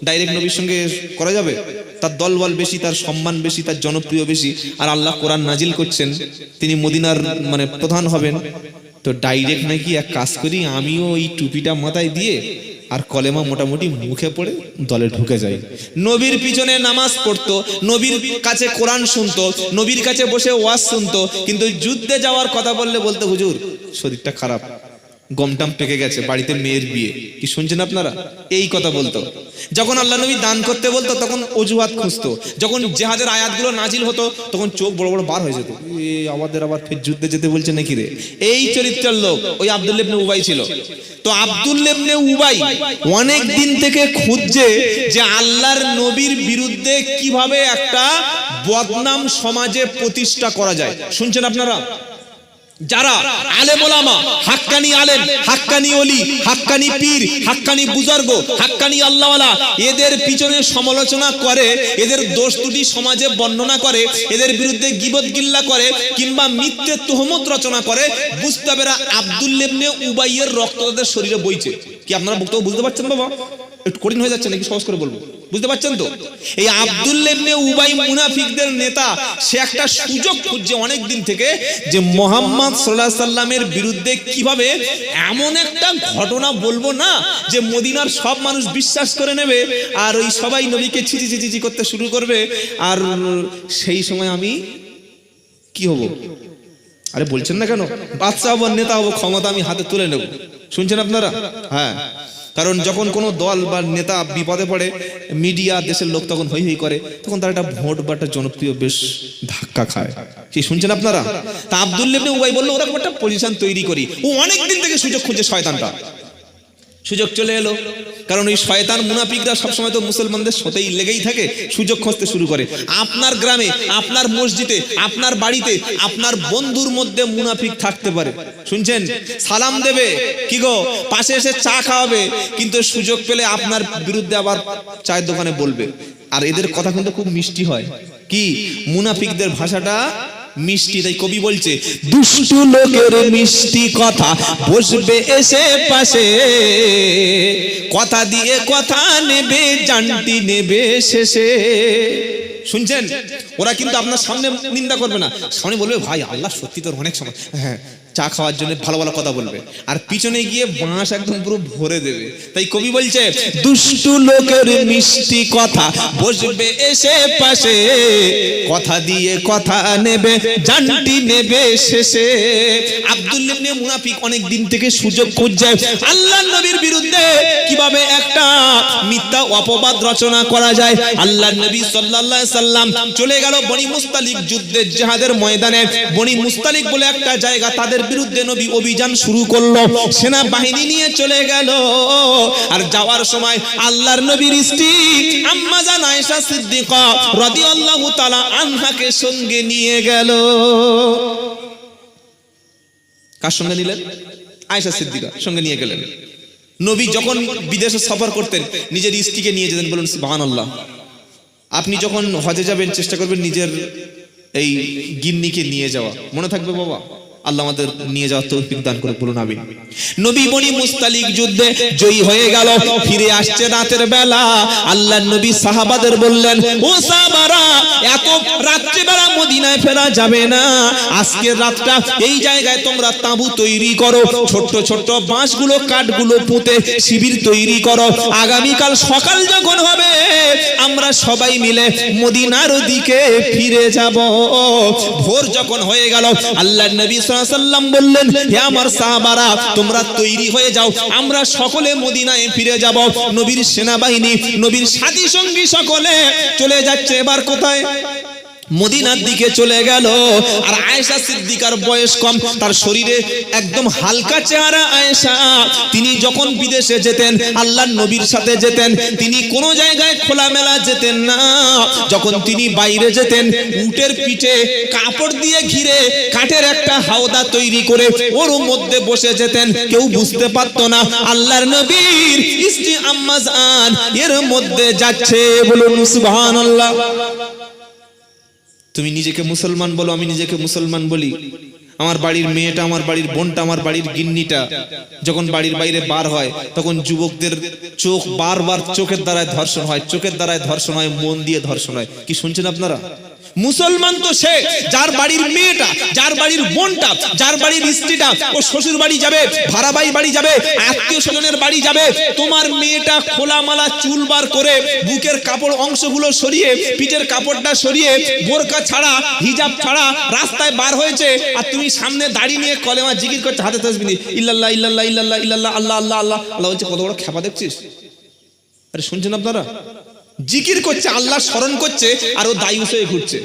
ডাইরেক্ট নবীর সঙ্গে করা যাবে? তার দলবল বেশি, তার সম্মান বেশি, তার জনপ্রিয় বেশি, আর আল্লাহ কোরআন নাজিল করছেন, তিনি মদিনার মানে প্রধান হবেন। তো ডাইরেক্ট নাকি এক কাজ করি, আমিও এই টুপিটা মাথায় দিয়ে আর কলেমা মোটামুটি মুখে পড়ে দলে ঢুকে যাই। নবীর পিছনে নামাজ পড়তো, নবীর কাছে কোরআন শুনতো, নবীর কাছে বসে ওয়াজ শুনতো, কিন্তু যুদ্ধে যাওয়ার কথা বললে বলতো হুজুর শরীরটা খারাপ, গমটাম পেকে গেছে, বাড়িতে মেয়ের বিয়ে। কি শুনছেন আপনারা? এই কথা বলতো। যখন আল্লাহ নবী দান করতে বলতো তখন অজুহাত খুঁজতো। যখন জিহাদের আয়াতগুলো নাজিল হতো তখন চোখ বড় বড় বার হয়ে যেত, আমাদের আবার ফের যুদ্ধে যেতে বলছে নাকি রে। এই চরিত্রের লোক ওই আব্দুল্লাহ ইবনে উবাই ছিল। তো আব্দুল্লাহ ইবনে উবাই অনেক দিন থেকে খুঁজছে যে আল্লাহর নবীর বিরুদ্ধে কিভাবে একটা বদনাম সমাজে প্রতিষ্ঠা করা যায়। শুনছেন আপনারা? যারা আলেম ওলামা, হাক্কানি আলেম, হাক্কানি ওলি, হাক্কানি পীর, হাক্কানি বুজুর্গ, হাক্কানি আল্লাহওয়ালা, এদের পিছনে সমালোচনা করে, এদের দোষ ত্রুটি সমাজে বর্ণনা করে, এদের বিরুদ্ধে গীবত গিল্লা করে, কিংবা মিথ্যে তুহমত রচনা করে, বুঝতে হবে আব্দুল্লাহ ইবনে উবাইয়ের রক্ত তাদের শরীরে বইছে। কি আপনারা বক্তব্য বুঝতে পারছেন বাবা? একটু কঠিন হয়ে যাচ্ছে নাকি? সহজ করে বলবো, বুঝতে পারছেন তো? এই আব্দুল্লাহ ইবনে উবাই মুনাফিকদের নেতা, সে একটা সুযোগ খুঁজছে অনেক দিন থেকে যে মুহাম্মদ সাল্লাল্লাহু আলাইহি সাল্লামের বিরুদ্ধে কিভাবে এমন একটা ঘটনা বলবো না যে মদিনার সব মানুষ বিশ্বাস করে নেবে, আর ওই সবাই নবীকে ছিচি ছিচি করতে শুরু করবে, আর সেই সময় আমি কি হব? আরে বলছেন না কেন? বাদশা হবো, নেতা হবো, ক্ষমতা আমি হাতে তুলে নেব। শুনছেন আপনারা? হ্যাঁ, কারণ যখন কোনো দল বা নেতা বিপদে পড়ে, মিডিয়া দেশের লোক তখন হই হই করে, তখন তার একটা ভোট বা একটা জনপ্রিয় বেশ ধাক্কা খায়। কি শুনছেন আপনারা? তা আব্দুল্লাহ ইবনে উবাই বললো ওরকম একটা পজিশন তৈরি করি। ও অনেক দিন থেকে সুযোগ খুঁজে, শয়তানটা সুযোগ চলে এলো। কারণ ওই শয়তান মুনাফিকরা সবসময় তো মুসলমানদের সাথেই লেগেই থাকে, সুযোগ খুঁজতে শুরু করে। আপনার গ্রামে, আপনার মসজিদে, আপনার বাড়িতে, আপনার বন্ধুর মধ্যে মুনাফিক থাকতে পারে। শুনছেন? সালাম দেবে, কি গো, পাশে এসে চা খাওয়াবে, কিন্তু সুযোগ পেলে আপনার বিরুদ্ধে আবার চায়ের দোকানে বলবে। আর এদের কথা কিন্তু খুব মিষ্টি হয়। কি, মুনাফিকদের ভাষাটা মিষ্টি। তাই কবি বলছে, দুষ্টু লোকের মিষ্টি কথা বসবে এসে পাশে, কথা দিয়ে কথা নেবে, জানটি নেবে শেষে। শুনছেন? ওরা কিন্তু আপনার সামনে নিন্দা করবে না, সামনে বলবে ভাই আল্লাহ সত্যি তোর অনেক সময়, হ্যাঁ, চা খাওয়ার জন্য ভালো ভালো কথা বলবে, আর পিছনে গিয়ে বাঁশ একদম পুরো ভরে দেবে। তাই কবি বলছে, দুষ্টু লোকের মিষ্টি কথা বসবে এসে পাশে, কথা দিয়ে কথা নেবে, জানটি নেবে শেষে। আব্দুল্লাহ ইবনে মুনাফিক অনেক দিন থেকে সুযোগ খুঁজছে আল্লাহর নবীর বিরুদ্ধে কিভাবে একটা মিথ্যা অপবাদ রচনা করা যায়। আল্লাহর নবী সাল্লাল্লাহু আলাইহি সাল্লাম চলে গেল বনি মুস্তালিক যুদ্ধের জিহাদের ময়দানে। বনি মুস্তালিক বলে একটা জায়গা, তাদের বিরুদ্ধে নবী অভিযান শুরু করলো, সেনা বাহিনী নিয়ে চলে গেল। আর যাওয়ার সময় আল্লাহর নবীর স্ত্রী আম্মা জান আয়েশা সিদ্দিকা রাদিয়াল্লাহু তাআলা আনহাকে সঙ্গে নিয়ে গেল। কার সঙ্গে নিলেন? আয়েশা সিদ্দিকা সঙ্গে নিয়ে গেলেন। নবী যখন বিদেশে সফর করতেন নিজের স্ত্রীকে নিয়ে যেতেন, বলুন সুবহানাল্লাহ। আপনি যখন হজে যাবেন চেষ্টা করবেন নিজের এই গিন্নিকে নিয়ে যাওয়া, মনে থাকবে বাবা? আল্লাহ আমাদের নিয়ে যাওয়ার তৌফিক দান করে, বলুন আমিন। নবী বনি মুস্তালিক যুদ্ধে জয়ী হয়ে গেল, ফিরে আসছে রাতের বেলা। আল্লাহর নবী সাহাবাদের বললেন, ও সাহাবারা, এত রাত্রে বেলা মদিনায় ফেরা যাবে না, আজকের রাতটা এই জায়গায় তোমরা তাঁবু তৈরি করো, ছোট্ট ছোট্ট বাঁশগুলো কাঠগুলো পুঁতে শিবির তৈরি করো, আগামীকাল সকাল যখন হবে আমরা সবাই মিলে মদিনার দিকে ফিরে যাব। ভোর যখন হয়ে গেল আল্লাহর নবী সাল্লাল্লাহু আলাইহি ওয়াসাল্লাম বললেন, হে আমার সাহাবারা, তোমরা তৈরি হয়ে যাও, আমরা সকলে মদিনায় ফিরে যাব। নবীর সেনাবাহিনী, নবীর সাথী সঙ্গী সকলে চলে যাচ্ছে। এবার কোথায়? মদিনার দিকে চলে গেল। আর আয়েশা সিদ্দিকার বয়স কম, তার শরীরে একদম হালকা চেহারা আয়েশা। তিনি যখন বিদেশে যেতেন, আল্লাহর নবীর সাথে যেতেন, তিনি কোনো জায়গায় খোলামেলা যেতেন না। যখন তিনি বাইরে যেতেন, উটের পিঠে কাপড় দিয়ে ঘিরে কাঠের একটা হাওদা তৈরি করে ওর মধ্যে বসে যেতেন, কেউ বুঝতে পারতো না আল্লাহর নবীর স্ত্রী আম্মা জান এর মধ্যে যাচ্ছে। বলুন সুবহানাল্লাহ। তুমি নিজেকে মুসলমান বলো, আমি নিজেকে মুসলমান বলি। আমার বাড়ির মেয়েটা, আমার বাড়ির বোনটা, আমার বাড়ির গিন্নিটা যখন বাড়ির বাইরে বার হয়, তখন যুবকদের চোখ বারবার চোখের দ্বারায় ধর্ষণ হয়, চোখের দ্বারায় ধর্ষণ হয়, মন দিয়ে ধর্ষণ হয়। কি শুনছেন আপনারা? মুসলমান তো সে যার বাড়ির মেয়েটা, যার বাড়ির বোনটা, যার বাড়ির স্ত্রীটা ও শ্বশুর বাড়ি যাবে, ভাড়াবাই বাড়ি যাবে, আত্মীয় স্বজনের বাড়ি যাবে, তোমার মেয়েটা খোলামালা চুল বার করে বুকের কাপড় অংশগুলো সরিয়ে, পিঠের কাপড়টা সরিয়ে, বোরকা ছাড়া, হিজাব ছাড়া রাস্তায় বার হয়েছে, আর তুমি সামনে দাড়ি নিয়ে কলেমা জিকির করছে, হাতে তাসবিহ, ইল্লাল্লাহ ইল্লাল্লাহ ইল্লাল্লাহ ইল্লাল্লাহ, আল্লাহ আল্লাহ আল্লাহ আল্লাহ বলছে। কত বড় খেপা দেখছিস? আরে শুনছেন আপনারা? জিকির করছে, আল্লাহ স্মরণ করছে, আর ও দায়ুস হয়ে ঘুরছে।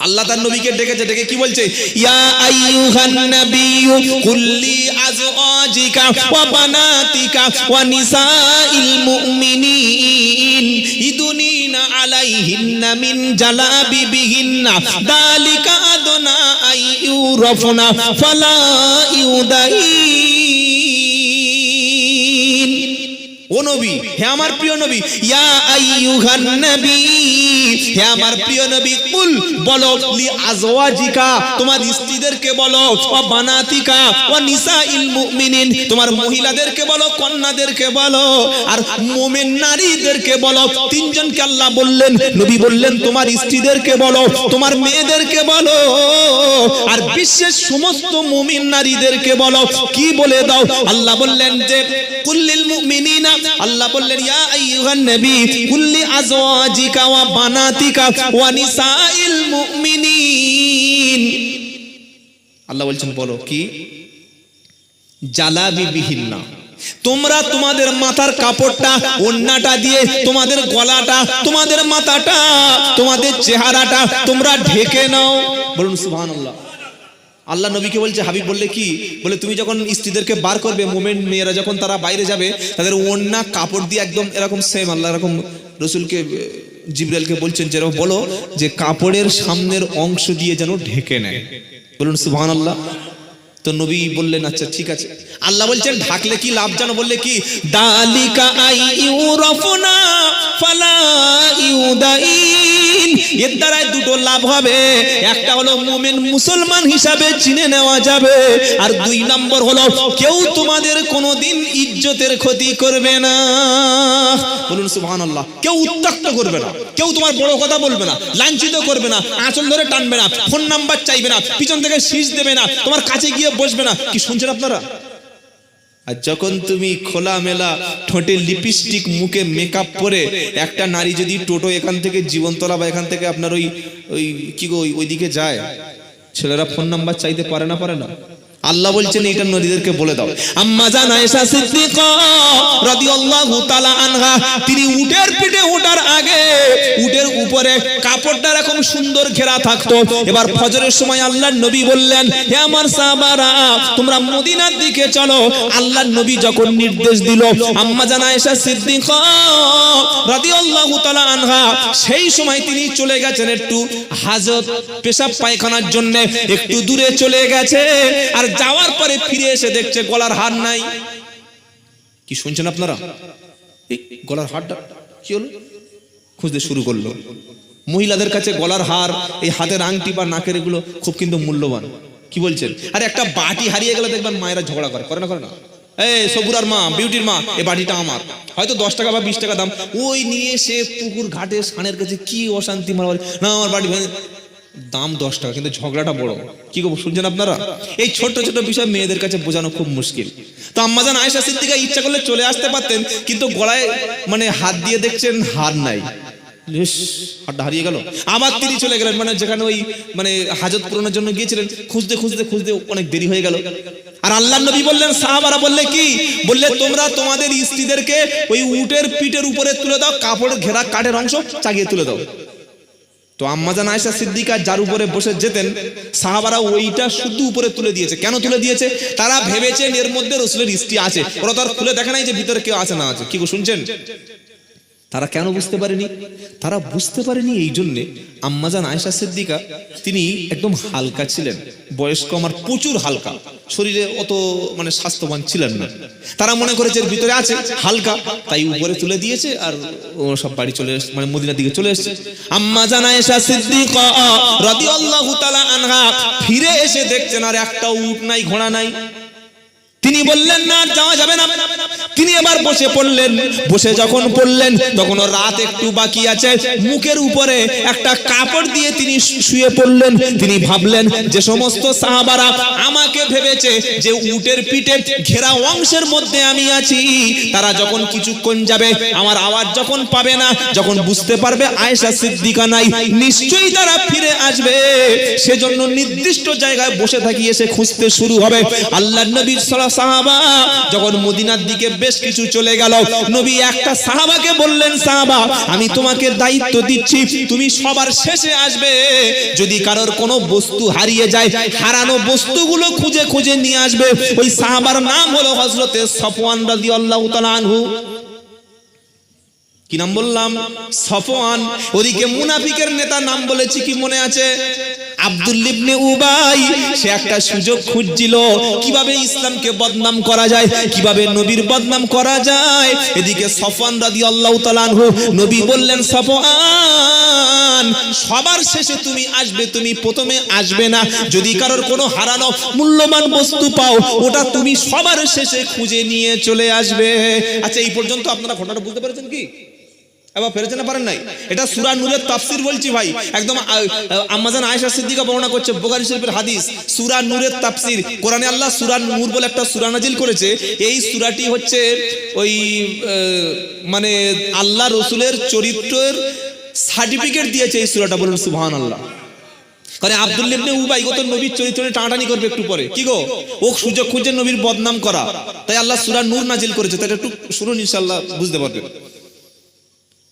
আল্লাহ তার নবীকে ডেকেছে, ডেকে কি বলছে? ইয়া আইয়ুহান নাবিয়্যু কুল্লি আজওয়াজিকা ওয়া বানাতিকা ওয়া নিসাইল মুমিনিন ইদুনিনা আলাইহিন্না মিন জালাবিবিহিন্না যালিকা আদনা আইয়ুরাফনা ফালা ইউদাইন। ও নবী, হে আমার প্রিয় নবী, ইয়া আইয়ুহান নবী, হে আমার প্রিয় নবী, কুল বলো, লি আজওয়াজিকা, তোমার স্ত্রীদেরকে বলো, ওয়া বানাতিকা ওয়া নিসাইল মুমিনিন, তোমার মহিলাদেরকে বলো, কন্যাদেরকে বলো, আর মুমিন নারীদেরকে বলো। তিনজনকে আল্লাহ বললেন, নবী বললেন তোমার স্ত্রীদেরকে বলো, তোমার মেয়েদেরকে বলো, আর বিশ্বের সমস্ত মুমিন নারীদেরকে বলো। কি বলে দাও? আল্লাহ বললেন যে কুল্লিল মুমিনিনা, আল্লাহ বললেন ইয়া আইয়ুহান নবী কুল্লি আজওয়াজিকা ওয়া বানাতিকা ওয়া নিসাইল মুমিনিন। আল্লাহ বলছেন বলো কি? জালাবিবিহিন্না, তোমরা তোমাদের মাথার কাপড়টা, ওন্নাটা দিয়ে তোমাদের গলাটা, তোমাদের মাথাটা, তোমাদের চেহারাটা তোমরা ঢেকে নাও। বলুন সুবহানাল্লাহ। আল্লাহ নবীকে বলছে, হাবিব বললে কি? বলে তুমি যখন স্ত্রীদেরকে বার করবে, মোমেন মেয়েরা যখন তারা বাইরে যাবে, তাদের ওন্না কাপড় দিয়ে একদম এরকম সেম, আল্লাহ এরকম রসুলকে জিবরাইলকে বলছেন যেন বলো যে কাপড়ের সামনের অংশ দিয়ে যেন ঢেকে নেয়। বলুন সুবহানাল্লাহ। তো নবী বললেন আচ্ছা ঠিক আছে। আল্লাহ বলছেন ঢাকলে কি লাভ জানো? বললে কি? দালিকা আইয়ুরাফনা ফালা ইউদাইন। এর দ্বারাই দুটো লাভ হবে, একটা হলো মুমিন মুসলমান হিসাবে চিনে নেওয়া যাবে, আর দুই নম্বর হলো কেউ তোমাদের কোনোদিন ইজ্জতের ক্ষতি করবে না। বলুন সুবহানাল্লাহ। কেউ উত্ত্যক্ত করবে না, কেউ তোমার বড় কথা বলবে না, লাঞ্ছিত করবে না, আঁচল ধরে টানবে না, ফোন নাম্বার চাইবে না, পিছন থেকে শীষ দেবে না, তোমার কাছে গিয়ে বসবে না। কি শুনছেন আপনারা? আর যখন তুমি খোলামেলা ঠোঁটে লিপস্টিক, মুখে মেকআপ পরে একটা নারী যদি টোটো এখান থেকে জীবনতলা বা এখান থেকে আপনার ওই কি গো ওইদিকে যায়, ছেলেরা ফোন নাম্বার চাইতে পারে না, পারে না? আল্লাহ বলছেন এটা নদীদেরকে বলে দাও। আম্মা জান আয়েশা সিদ্দিকা রাদিয়াল্লাহু তাআলা আনহা, তিনি উটের পিঠে ওঠার আগে উটের উপরে কাপড়টা এরকম সুন্দর ঘেরা থাকতো। এবার ফজরের সময় আল্লাহর নবী বললেন, হে আমার সাহাবারা, তোমরা মদিনার দিকে চলো। আল্লাহর নবী যখন নির্দেশ দিল, আম্মা জান আয়েশা সিদ্দিকা রাদিয়াল্লাহু তাআলা আনহা সেই সময় তিনি চলে গেছেন একটু হাজত, পেশাব পায়খানার জন্য একটু দূরে চলে গেছে। আর যাওয়ার পরে ফিরে এসে দেখছে গলার হার নাই। কি শুনছেন আপনারা? গলার হারটা কি হলো? খুঁজতে শুরু করলো। মহিলাদের কাছে গলার হার, এই হাতের আংটি বা নাকের, এগুলো খুব কিন্তু মূল্যবান। কি বলছেন? আরে একটা বাটি হারিয়ে গেলে দেখবেন মায়েরা ঝগড়া করে না করে না? এই সবুরার মা, বিউটির মা, এই বাটিটা আমার, হয়তো 10 টাকা বা 20 টাকা দাম, ওই নিয়ে সে পুকুর ঘাটে সানের কাছে কি অশান্তি মারামারি, না আমার বাটি দাম 10 টাকা, কিন্তু ঝগড়াটা বড়। কি গো শুনছেন আপনারা? এই ছোট ছোট বিষয় মেয়েদের কাছে বোঝানো খুব মুশকিল। তো আম্মাজান আয়েশা সিদ্দিকা ইচ্ছা করলে চলে আসতে পারতেন, কিন্তু গলায় মানে হাত দিয়ে দেখছেন হার নাই, হাতটা হারিয়ে গেল। আবার তিনি চলে গেলেন, মানে যেখানে ওই মানে হাজত পূরণের জন্য গিয়েছিলেন, খুঁজতে খুঁজতে খুঁজতে অনেক দেরি হয়ে গেল। আর আল্লাহর নবী বললেন, সাহাবারা বললে কি বললে, তোমরা তোমাদের স্ত্রীদেরকে ওই উটের পিঠের উপরে তুলে দাও, কাপড় ঘেরা কাঠের অংশ চাগিয়ে তুলে দাও। তো আম্মাজান আয়েশা সিদ্দিকা যার উপরে বসে যেতেন, সাহাবারা ওইটা শুধু উপরে তুলে দিয়েছে। কেন তুলে দিয়েছে? তারা ভেবেছেন এর মধ্যে রাসূলের স্ত্রী আছে, ওরা তো আর খুলে দেখে নাই যে ভিতরে কেউ আছে না আছে। কি গো শুনছেন? তারা কেন বুঝতে পারেনি? তারা বুঝতে পারেনি এই জন্যে, আম্মাজান আয়েশা সিদ্দিকা তিনি একদম হালকা ছিলেন, বয়স্ক আমার প্রচুর হালকা, শরীরে অত মানে স্বাস্থ্যবান ছিলেন না। তারা মনে করেছে এর ভিতরে আছে, হালকা, তাই উপরে তুলে দিয়েছে, আর ও সব বাড়ি চলে এসেছে, মানে মদিনার দিকে চলে এসেছে। আম্মাজান আয়েশা সিদ্দিকা রাদিয়াল্লাহু তাআলা আনহা ফিরে এসে দেখছেন আর একটা উট নাই, ঘোড়া নাই। তিনি বললেন না, যাওয়া যাবে না। তিনি এবার বসে পড়লেন। বসে যখন পড়লেন তখন রাত একটু বাকি আছে, মুখের উপরে একটা কাপড় দিয়ে তিনি শুয়ে পড়লেন। তিনি ভাবলেন যে সমস্ত সাহাবারা আমাকে ভেবেছে যে উটের পিঠে ঘেরা অংশের মধ্যে আমি আছি, তারা যখন কিছুক্ষণ যাবে, আমার আওয়াজ যখন পাবে না, যখন বুঝতে পারবে আয়েশা সিদ্দিকা নাই, নিশ্চয়ই তারা ফিরে আসবে। সেজন্য নির্দিষ্ট জায়গায় বসে থাকি, এসে খুঁজতে শুরু হবে। আল্লাহর নবীর সাহাবা যখন মদিনার দিকে বেশ কিছু চলে গেল, নবী একটা সাহাবাকে বললেন, সাহাবা আমি তোমাকে দায়িত্ব দিচ্ছি, তুমি সবার শেষে আসবে। যদি কারোর কোনো বস্তু হারিয়ে যায়, হারানো বস্তুগুলো খুঁজে খুঁজে নিয়ে আসবে। ওই সাহাবার নাম হলো হযরতে সফওয়ান রাদিয়াল্লাহু তাআলা আনহু। কি নাম বললাম? সফওয়ান। ওদিকে মুনাফিকের নেতা নাম বলেছি, কি মনে আছে? আব্দুল্লাহ ইবনে উবাই। সে একটা সুযোগ খুঁজছিল কিভাবে ইসলামকে বদনাম করা যায়, কিভাবে নবীর বদনাম করা যায়। এদিকে সফওয়ান রাদিয়াল্লাহু তাআলা আনহু, নবী বললেন, সফওয়ান সবার শেষে তুমি আসবে, তুমি প্রথমে আসবে না। যদি কারোর কোনো হারানো মূল্যবান বস্তু পাও, ওটা তুমি সবার শেষে খুঁজে নিয়ে চলে আসবে। আচ্ছা, এই পর্যন্ত আপনারা ঘটনাটা বুঝতে পেরেছেন কি? এবার ফেরেছেন না পারেন নাই? এটা সূরা নূরের তাফসীর বলছি ভাই, একদম আম্মাজান আয়েশা সিদ্দিকা বর্ণনা করছে, বুখারী শরীফের হাদিস, সূরা নূরের তাফসীর। কোরআনে আল্লাহ সূরা নূর বলে একটা সূরা নাজিল করেছে। এই সূরাটি হচ্ছে ওই মানে আল্লাহ রাসূলের চরিত্রের সার্টিফিকেট দিয়েছে এই সূরাটা। বলুন সুবহানাল্লাহ। কারণ আব্দুল্লাহ ইবনে উবাই গো তো নবীর চরিত্র নিয়ে টানাটানি করবে একটু পরে, কি গো, ও সুযোগ খুঁজে নবীর বদনাম করা, তাই আল্লাহ সূরা নূর নাজিল করেছে। তাই একটু শুনুন, ইনশাআল্লাহ বুঝতে পারবেন।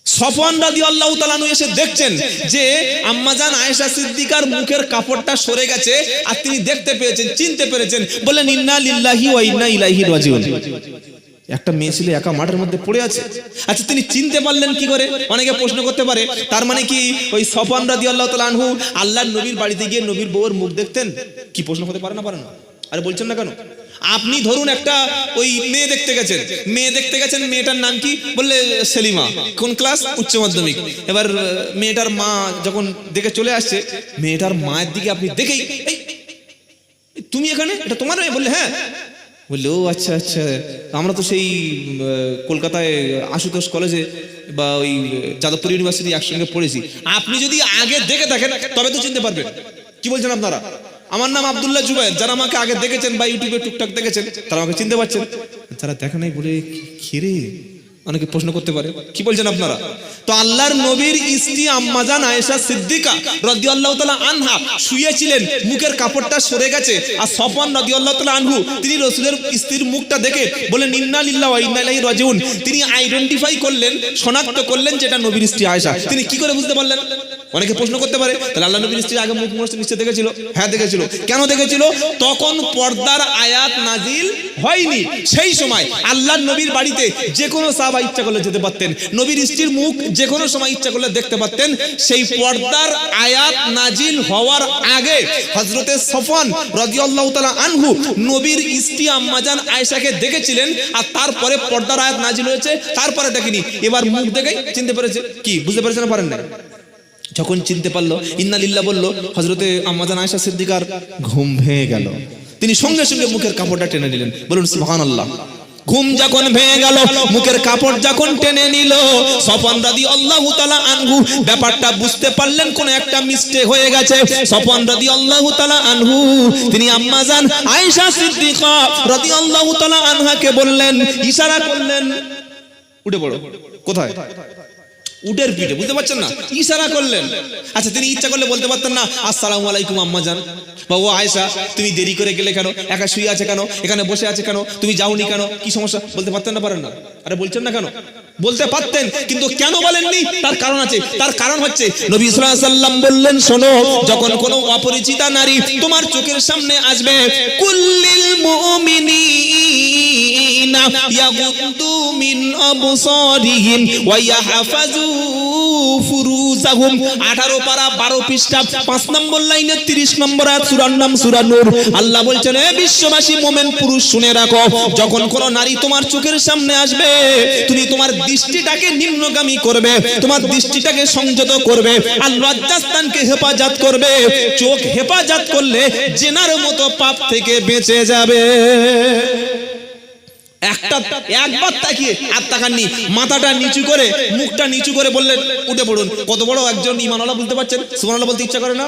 সফওয়ান রাদিয়াল্লাহু তাআলা আনহু এসে দেখছেন যে আম্মাজান আয়েশা সিদ্দিকার মুখের কাপড়টা সরে গেছে, আর তিনি দেখতে পেয়েছেন, চিনতে পেরেছেন, বললেন ইন্না লিল্লাহি ওয়া ইন্না ইলাইহি রাজিউন। একটা মেয়ে ছিল একা মাঠের মধ্যে পড়ে আছে। আচ্ছা, তিনি চিনতে পারলেন কি করে? অনেকে প্রশ্ন করতে পারে, তার মানে কি ওই সফওয়ান রাদিয়াল্লাহু তাআলা আনহু আল্লাহর নবীর বাড়িতে গিয়ে নবীর বউয়ের মুখ দেখতেন? কি প্রশ্ন হতে পারে না? পারে না? আরে বলছেন না কেন? আপনি ধরুন একটা ওই মেয়ে দেখতে গেছেন, মেয়েটার নাম কি? বললে সেলিমা। কোন ক্লাস? উচ্চ মাধ্যমিক। এবার মেয়েটার মা যখন দেখে চলে আসছে, মেয়েটার মায়ের দিকে আপনি দেখেই, এই তুমি এখানে, এটা তোমার মেয়ে? বললে হ্যাঁ। বললে ও আচ্ছা আচ্ছা, আমরা তো সেই কলকাতায় আশুতোষ কলেজে বা ওই যাদবপুর ইউনিভার্সিটি একসঙ্গে পড়েছি। আপনি যদি আগে দেখে থাকেন তবে তো চিনতে পারবেন। কি বলছেন আপনারা? আমার নাম আব্দুল্লাহ জুবায়ের। যারা আমাকে আগে দেখেছেন বা ইউটিউবে টুকটাক দেখেছেন, তারা আমাকে চিনতে পারছেন। যারা দেখা নাই বলে খিরে, অনেকে প্রশ্ন করতে পারে, কি বলছেন আপনারা? তো আল্লাহর নবীর স্ত্রী আম্মাজান আয়েশা সিদ্দিকা রাদিয়াল্লাহু তাআলা আনহা শুয়েছিলেন, মুখের কাপড়টা সরে গেছে, আর সফওয়ান রাদিয়াল্লাহু তাআলা আনহু তিনি রাসূলের স্ত্রীর মুখটা দেখে বলেন ইন্না লিল্লাহি ওয়া ইন্না ইলাইহি রাজিউন। তিনি আইডেন্টিফাই করলেন, শনাক্ত করলেন যেটা নবীর স্ত্রী আয়েশা। তিনি কি করে বুঝতে পারলেন? অনেকে প্রশ্ন করতে পারে, তাহলে আল্লাহ নবীর স্ত্রী আগে মুখ নিশ্চয় দেখেছিল? হ্যাঁ দেখেছিল। কেন দেখেছিল? তখন পর্দার আয়াত নাজিল হয়নি। সেই সময় আল্লাহর নবীর বাড়িতে যে কোনো সাহাবা ইচ্ছা করলে যেতে পারতেন, নবীর স্ত্রীর মুখ যে কোনো সময় ইচ্ছা করলে দেখতে পারতেন। সেই পর্দার আয়াত নাজিল হওয়ার আগে হযরতে সফওয়ান রাদিয়াল্লাহু তাআলা আনহু নবীর স্ত্রী আম্মাজান আয়েশাকে দেখেছিলেন, আর তারপরে পর্দার আয়াত নাজিল হয়েছে, তারপরে দেখেনি। এবার মুখ দেখেই চিনতে পেরেছে। কি বুঝতে পেরেছেন না পারেন না? যখন চিনতে পারলো ইন্না লিল্লাহ বললো, হযরতে আম্মাজান আয়েশা সিদ্দিকার ঘুম ভেঙে গেল। তিনি সঙ্গে সঙ্গে মুখের কাপড়টা টেনে নিলেন, বলুন সুবহানাল্লাহ। ঘুম যখন ভেঙে গেল, মুখের কাপড় যখন টেনে নিল, সফওয়ান রাদিয়াল্লাহু তাআলা আনহু ব্যাপারটা বুঝতে পারলেন কোন একটা মিস্টেক হয়ে গেছে। সফওয়ান রাদিয়াল্লাহু তাআলা আনহু তিনি আম্মাজান আয়েশা সিদ্দিকা রাদিয়াল্লাহু তাআলা আনহাকে বললেন, ইশারা করলেন, উঠে পড়ো। কোথায়? উটের পিঠে, বুঝতে পারছেন না? ইশারা করলেন। আচ্ছা, তিনি ইচ্ছা করলে বলতে পারতেন না আসসালামু আলাইকুম আম্মাজান, বা ও আয়েশা তুমি দেরি করে গেলে কেন, একা শুয়ে আছে কেন, এখানে বসে আছে কেন, তুমি যাওনি কেন, কি সমস্যা? বলতে পারতেন না? পারেন না? আরে বলছেন না কেন? বলতে পারতেন, কিন্তু কেন বলেননি? তার কারণ আছে। তার কারণ হচ্ছে নবী সাল্লাল্লাহু আলাইহি ওয়াসাল্লাম বললেন, শোনো, যখন কোনো অপরিচিতা নারী তোমার চোখের সামনে আসবে, কুল্লিল মুমিনিনা ইয়াগুদ্দু মিন আবসারিহিম ওয়া ইয়াহফাজু ফুরুজাহুম। 18 পারা 12 পৃষ্ঠা 5 নম্বর লাইনে 30 নম্বর আয়াত, সূরার নাম সূরা নূর। আল্লাহ বলছেন, হে বিশ্ববাসী মুমিন পুরুষ শুনে রাখো, যখন কোন নারী তোমার চোখের সামনে আসবে, তুমি তোমার দৃষ্টিটাকে নিম্নগামী করবে, তোমার দৃষ্টিটাকে সংযত করবে, আর লজ্জাস্থানকে হেফাজত করবে। চোখ হেফাজত করলে জেনার মতো পাপ থেকে বেঁচে যাবে। একবার তাকিয়ে আর তাকাননি, মাথাটা নিচু করে মুখটা নিচু করে বললেন, উঠে পড়ুন। কত বড় একজন ঈমানওয়ালা, বুঝতে পারছেন? সুবহানাল্লাহ বলতে ইচ্ছা করে না?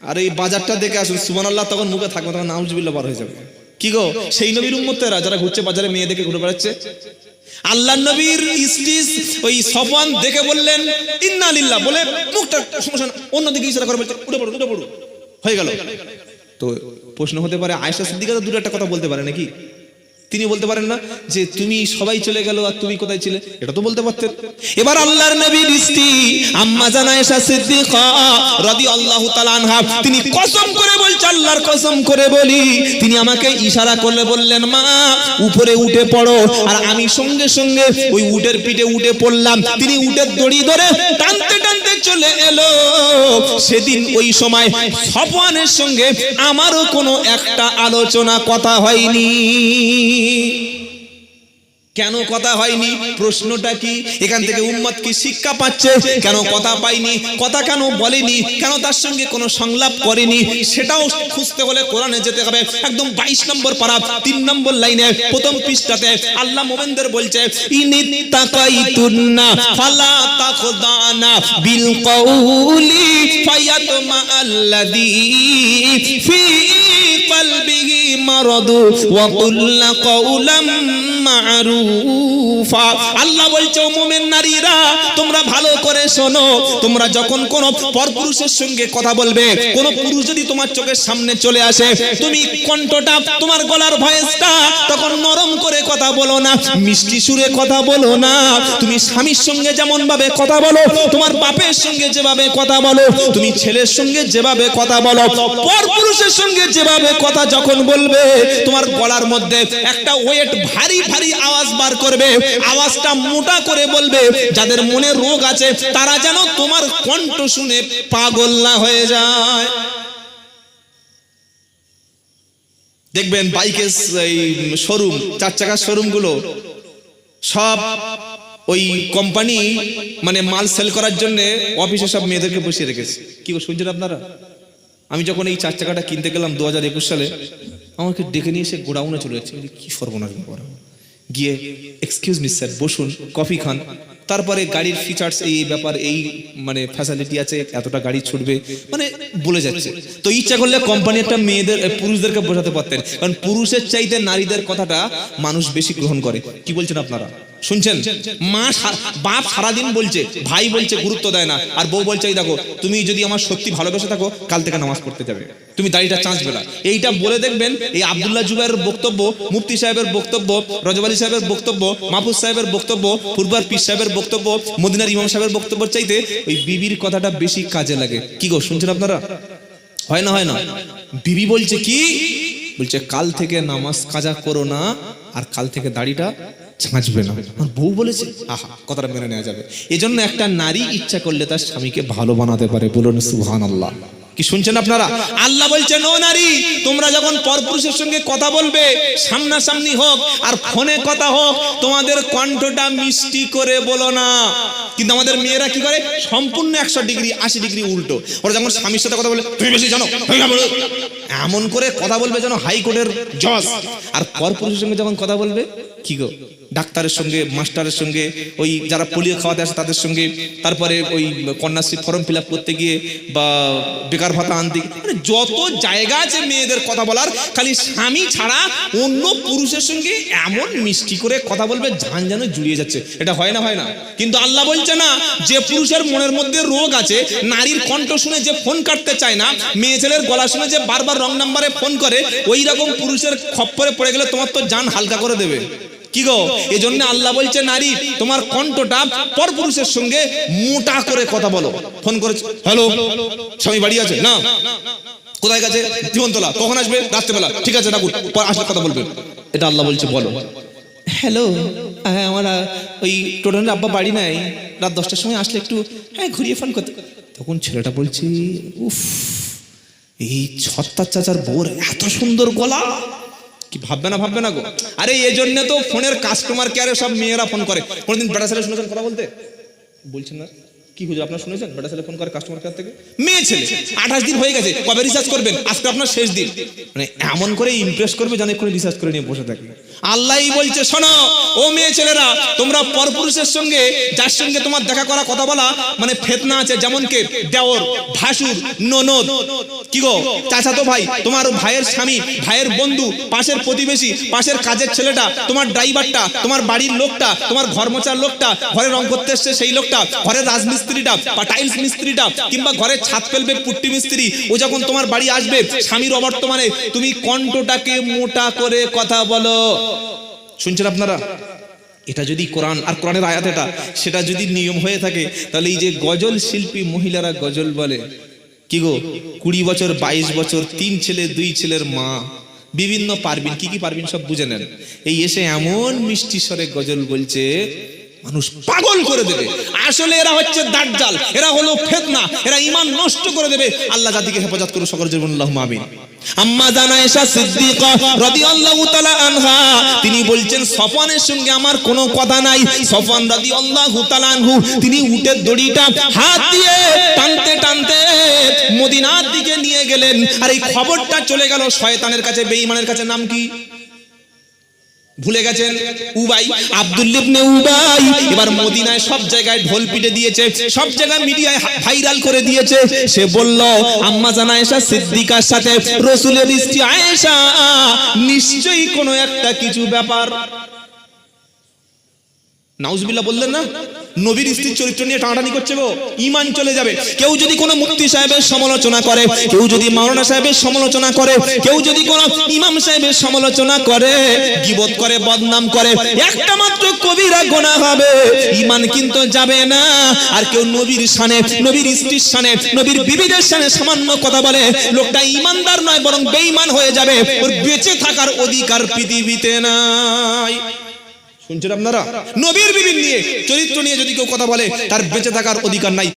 আর এই বাজারটা দেখে আসুন, সুবহানাল্লাহ তখন মুখে থাকবে, তখন নাউজুবিল্লাহ বার হয়ে যাবে। কি গো, সেই নবীর উম্মতেরা যারা ঘুরছে বাজারে, মেয়ে দেখে ঘুরে বেড়াচ্ছে। আল্লাহ নবীর স্ত্রী ওই সফওয়ান দেখে বললেন ইন্না লিল্লাহ, বলে মুখটা সমস্যা অন্যদিকে ইশারা করে বলছে, উঠে পড়ো, উঠে পড়ো, হয়ে গেল। তো প্রশ্ন হতে পারে, আয়েশা সিদ্দিকা তো দুটো একটা কথা বলতে পারে নাকি? তিনি বলতে পারেন না যে তুমি সবাই চলে গেল আর তুমি কোথায় ছিলে? এটা তো বলতে পারতেন। এবার আল্লাহর নবীর স্ত্রী আম্মাজান আয়েশা সিদ্দিকা রাদিয়াল্লাহু তাআলা আনহা তিনি কসম করে বলছে, আল্লাহর কসম করে বলি, তিনি আমাকে ইশারা করলে বললেন, মা উপরে উঠে পড়ো। আর আমি সঙ্গে সঙ্গে ওই উটের পিঠে উঠে পড়লাম। তিনি উটের দড়ি ধরে টানতে টানতে চলে এলো। সেদিন ওই সময় সফওয়ানের সঙ্গে আমারও কোনো একটা আলোচনা কথা হয়নি। কেন কথা হয়নি? প্রশ্নটা কি? এখান থেকে উম্মত কি শিক্ষা পাচ্ছে? কেন কথা পাইনি? কথা কেন বলেনি? কেন তার সঙ্গে কোনো সংলাপ করেনি? সেটাও খুঁজতে হলে কোরআনে যেতে হবে। একদম 22 নম্বর পারা 3 নম্বর লাইনে প্রথম পৃষ্ঠাতে আল্লাহ মুমিনদের বলছে, ইনিত্তাকাইতুন্না ফালা তাখদানা বিল কওলি ফায়াতমা আল্লাযী ফি কলবিহি মারাদু ওয়া কুল্লা কওলাম মারুফা। আল্লাহ বলছে, ও মুমিন নারীরা, তোমরা ভালো করে শোনো, তোমরা যখন কোন পরপুরুষের সঙ্গে কথা বলবে, কোন পুরুষ যদি তোমার চোখের সামনে চলে আসে, তুমি কণ্ঠটা, তোমার গলার ভয়েসটা তখন নরম করে কথা বলো না, মিষ্টি সুরে কথা বলো না। তুমি স্বামীর সঙ্গে যেমন ভাবে কথা বলো, তোমার বাপের সঙ্গে যেভাবে কথা বলো, তুমি ছেলের সঙ্গে যেভাবে কথা বলো, পরপুরুষের সঙ্গে যেভাবে কথা যখন বলবে, তোমার গলার মধ্যে একটা ওয়েট ভারী ভারী আওয়াজ বার করবে, আওয়াজটা মোটা করে বলবে। যাদের মনে রোগ আছে তারা যেন তোমার কণ্ঠ শুনে পাগল না হয়ে যায়। দেখবেন বাইকের এই শোরুম, 4 চাকার শোরুম গুলো সব ওই কোম্পানি মানে মাল সেল করার জন্য অফিসে সব মেয়েদেরকে বসিয়ে রেখেছে। কি শুনছেন আপনারা? আমি যখন এই 4 চাকাটা কিনতে গেলাম 2021 সালে, আমাকে ডেকে নিয়ে এসে গোডাউনে চলে যাচ্ছে। কি সর্বনাশ! গিয়ে এক্সকিউজ মি স্যার, বসুন, কফি খান, তারপরে গাড়ির ফিচার্স, এই ব্যাপার, এই মানে ফ্যাসিলিটি আছে, এতটা গাড়ি ছুটবে, মানে বলে যাচ্ছে। তো ইচ্ছা করলে কোম্পানি একটা মেয়েদের পুরুষদেরকে বোঝাতে পারতেন, কারণ পুরুষের চাইতে নারীদের কথাটা মানুষ বেশি গ্রহণ করে। কি বলছেন আপনারা? শুনছেন? মা বাপ সারাদিন বলছে, ভাই বলছে, গুরুত্ব দেয় না, আর বউ বলছে, এই দেখো তুমি যদি আমার সত্যি ভালোবেসে থাকো, কাল থেকে নামাজ পড়তে যাবে, তুমি দাড়িটা চাঁচবে না। এইটা বলে দেখবেন এই আব্দুল্লাহ জুবাইরের বক্তব্য, মুফতি সাহেবের বক্তব্য, রজব আলী সাহেবের বক্তব্য, মাহফুজ সাহেবের বক্তব্য, পূর্বার পীর সাহেবের বক্তব্য, মদিনার ইমাম সাহেবের বক্তব্য চাইতে ওই বিবির কথাটা বেশি কাজে লাগে। কি গো, শুনছেন আপনারা? হয় না? হয় না? বিবি বলছে কি? বলছে কাল থেকে নামাজ কাজা করো না, আর কাল থেকে দাড়িটা ছাঁচবে না। আর বউ বলেছে, আহা, কথাটা মেনে নেওয়া যাবে। এজন্য একটা নারী ইচ্ছা করলে তার স্বামীকে ভালো বানাতে পারে। বলুন সুবহানাল্লাহ। কি শুনছেন আপনারা? আল্লাহ বলছেন ও নারী, তোমরা যখন পরপুরুষের সঙ্গে কথা বলবে, সামনাসামনি হোক আর ফোনে কথা হোক, তোমাদের কণ্ঠটা মিষ্টি করে বলো না। কিন্তু আমাদের মেয়েরা কি করে, সম্পূর্ণ 100 ডিগ্রি 80 ডিগ্রি উল্টো। ওরা যখন স্বামীর সাথে কথা বলে, তুমি বেশি জানো, এমন করে কথা বলবে যেন হাইকোর্টের জজ। আর পরপুরুষের সঙ্গে যখন কথা বলবে, কি গো, ডাক্তারের সঙ্গে, মাস্টারের সঙ্গে, ওই যারা পোলিও খাওয়াতে আসে তাদের সঙ্গে, তারপরে ওই কন্যাশ্রী ফর্ম ফিল আপ করতে গিয়ে, বা বেকার ভাতা আনতে, মানে যত জায়গা আছে মেয়েদের কথা বলার, খালি স্বামী ছাড়া অন্য পুরুষের সঙ্গে এমন মিষ্টি করে কথা বলবে জান যেন জুড়িয়ে যাচ্ছে। এটা হয় না, হয় না? কিন্তু আল্লাহ বলছে না, যে পুরুষের মনের মধ্যে রোগ আছে, নারীর কণ্ঠ শুনে যে ফোন কাটতে চায় না, মেয়ে ছেলের গলা শুনে যে বারবার রং নাম্বারে ফোন করে, ওই রকম পুরুষের খপ্পরে পড়ে গেলে তোমার তো জান হালকা করে দেবে। কি গো, এই জন্য আল্লাহ বলছে নারী, তোমার কণ্ঠটা পরপুরুষের সঙ্গে মোটা করে কথা বলো। ফোন করে, হ্যালো স্বামী বাড়ি আছে? না। কোথায় গেছে? জীবনতলা। কখন আসবে? রাত্রেবেলা। ঠিক আছে ডাকুন, পর আসলে কথা বলবেন। এটা আল্লাহ বলছে বলো। হ্যালো, হ্যাঁ আমার ওই টোটালের আব্বা বাড়ি নাই, রাত 10টার সময় আসলে একটু হ্যাঁ ঘুরিয়ে ফোন করতে। তখন ছেলেটা বলছে, উফ, এই ছত্তার চাচার বউর এত সুন্দর গলা, কি ভাববে না, ভাববে না গো? আরে এই জন্য তো ফোনের কাস্টমার কেয়ারে সব মেয়েরা ফোন করে। কোনদিন বেটা ছেলে শুনেছেন কথা বলতে? বলছেন না? কি খুঁজে আপনার শুনেছেন? বেটা ছেলে ফোন করে কাস্টমার কেয়ার থেকে। মেয়ে ছেলে 28 দিন হয়ে গেছে, কবে রিচার্জ করবেন? আজকে আপনার শেষ দিন। মানে এমন করে ইমপ্রেস করবে যেন করে রিচার্জ করে নিয়ে বসে থাকে। আল্লাহই বলছে, শোনো ও মেয়ে ছেলেরা, তোমরা পরপুরুষের সঙ্গে, যার সঙ্গে তোমার দেখা করা, কথা বলা, মানে ফেতনা আছে, যেমন কে দেওর, ভাসুর, ননদ, কি গো চাচাতো ভাই, তোমার ভাইয়ের স্বামী, ভাইয়ের বন্ধু, পাশের প্রতিবেশী, পাশের কাজের ছেলেটা, তোমার ড্রাইভারটা, তোমার বাড়ির লোকটা, তোমার ঘর মোছার লোকটা, ঘরে রং করতে এসছে সেই লোকটা, ঘরের রাজমিস্ত্রিটা বা টাইলস মিস্ত্রিটা, কিংবা ঘরে ছাদ ফেলবে পুট্টি মিস্ত্রি, ও যখন তোমার বাড়ি আসবে স্বামীর অবর্তমানে, তুমি কণ্ঠটাকে মোটা করে কথা বলো। শুনছেন আপনারা? এটা যদি কোরআন আর কোরআনের আয়াত এটা, সেটা যদি নিয়ম হয়ে থাকে, তাহলে এই যে গজল শিল্পী মহিলারা গজল বলে, কি গো 20 বছর 22 বছর, 3 ছেলে 2 ছেলের মা, বিভিন্ন পারবিন, কি কি পারবিন সব বুঝে নেন, এই এসে এমন মিষ্টি স্বরে গজল বলছে, মানুষ পাগল করে দেবে। আসলে এরা হচ্ছে দাজ্জাল, এরা হলো ফিতনা, এরা ঈমান নষ্ট করে দেবে। আল্লাহ জাতিকে হেফাজত করুন, সকল জীবন আল্লাহুম্মা আমিন। আম্মা জানা আয়েশা সিদ্দিকা রাদিয়াল্লাহু তাআলা আনহা, তিনি বলছেন সফওয়ানের সঙ্গে আমার কোনো কথা নাই। সফওয়ান রাদিয়াল্লাহু তাআলা আনহু, তিনি উটের দড়িটা হাত দিয়ে টানতে টানতে মদিনার দিকে নিয়ে গেলেন। আর এই খবরটা চলে গেল শয়তানের কাছে, বেঈমানের কাছে। নাম কি ভুলে গেছেন? উবাই, আব্দুল্লাহ ইবনে উবাই। এবার মদিনায় সব জায়গায় ঢোল পিটে দিয়েছে, সব জায়গায় মিডিয়ায় ভাইরাল করে দিয়েছে। সে বলল, আম্মা জানা আয়েশা সিদ্দিকার সাথে রাসূলের স্ত্রী আয়েশা নিশ্চয়ই কোনো একটা কিছু ব্যাপার। নাউজুবিল্লাহ বললেন না? নবীর স্ত্রীর চরিত্র নিয়ে টানাটানি করছে গো, ঈমান চলে যাবে। কেউ যদি কোনো মুফতি সাহেবের সমালোচনা করে, কেউ যদি মাওলানা সাহেবের সমালোচনা করে, কেউ যদি কোনো ইমাম সাহেবের সমালোচনা করে, গীবত করে, বদনাম করে, একটা মাত্র কবিরা গুনাহ হবে, ঈমান কিন্তু যাবে না। আর কেউ নবীর শানে, নবীর স্ত্রীর শানে, নবীর বিবিদের শানে সামান্য কথা বলে, লোকটা ঈমানদার নয় বরং বেঈমান হয়ে যাবে। ওর বেঁচে থাকার অধিকার পৃথিবীতে নাই। শুনছেন আপনারা? নবীর বিবি নিয়ে, চরিত্র নিয়ে যদি কেউ কথা বলে, তার বেঁচে থাকার অধিকার নাই।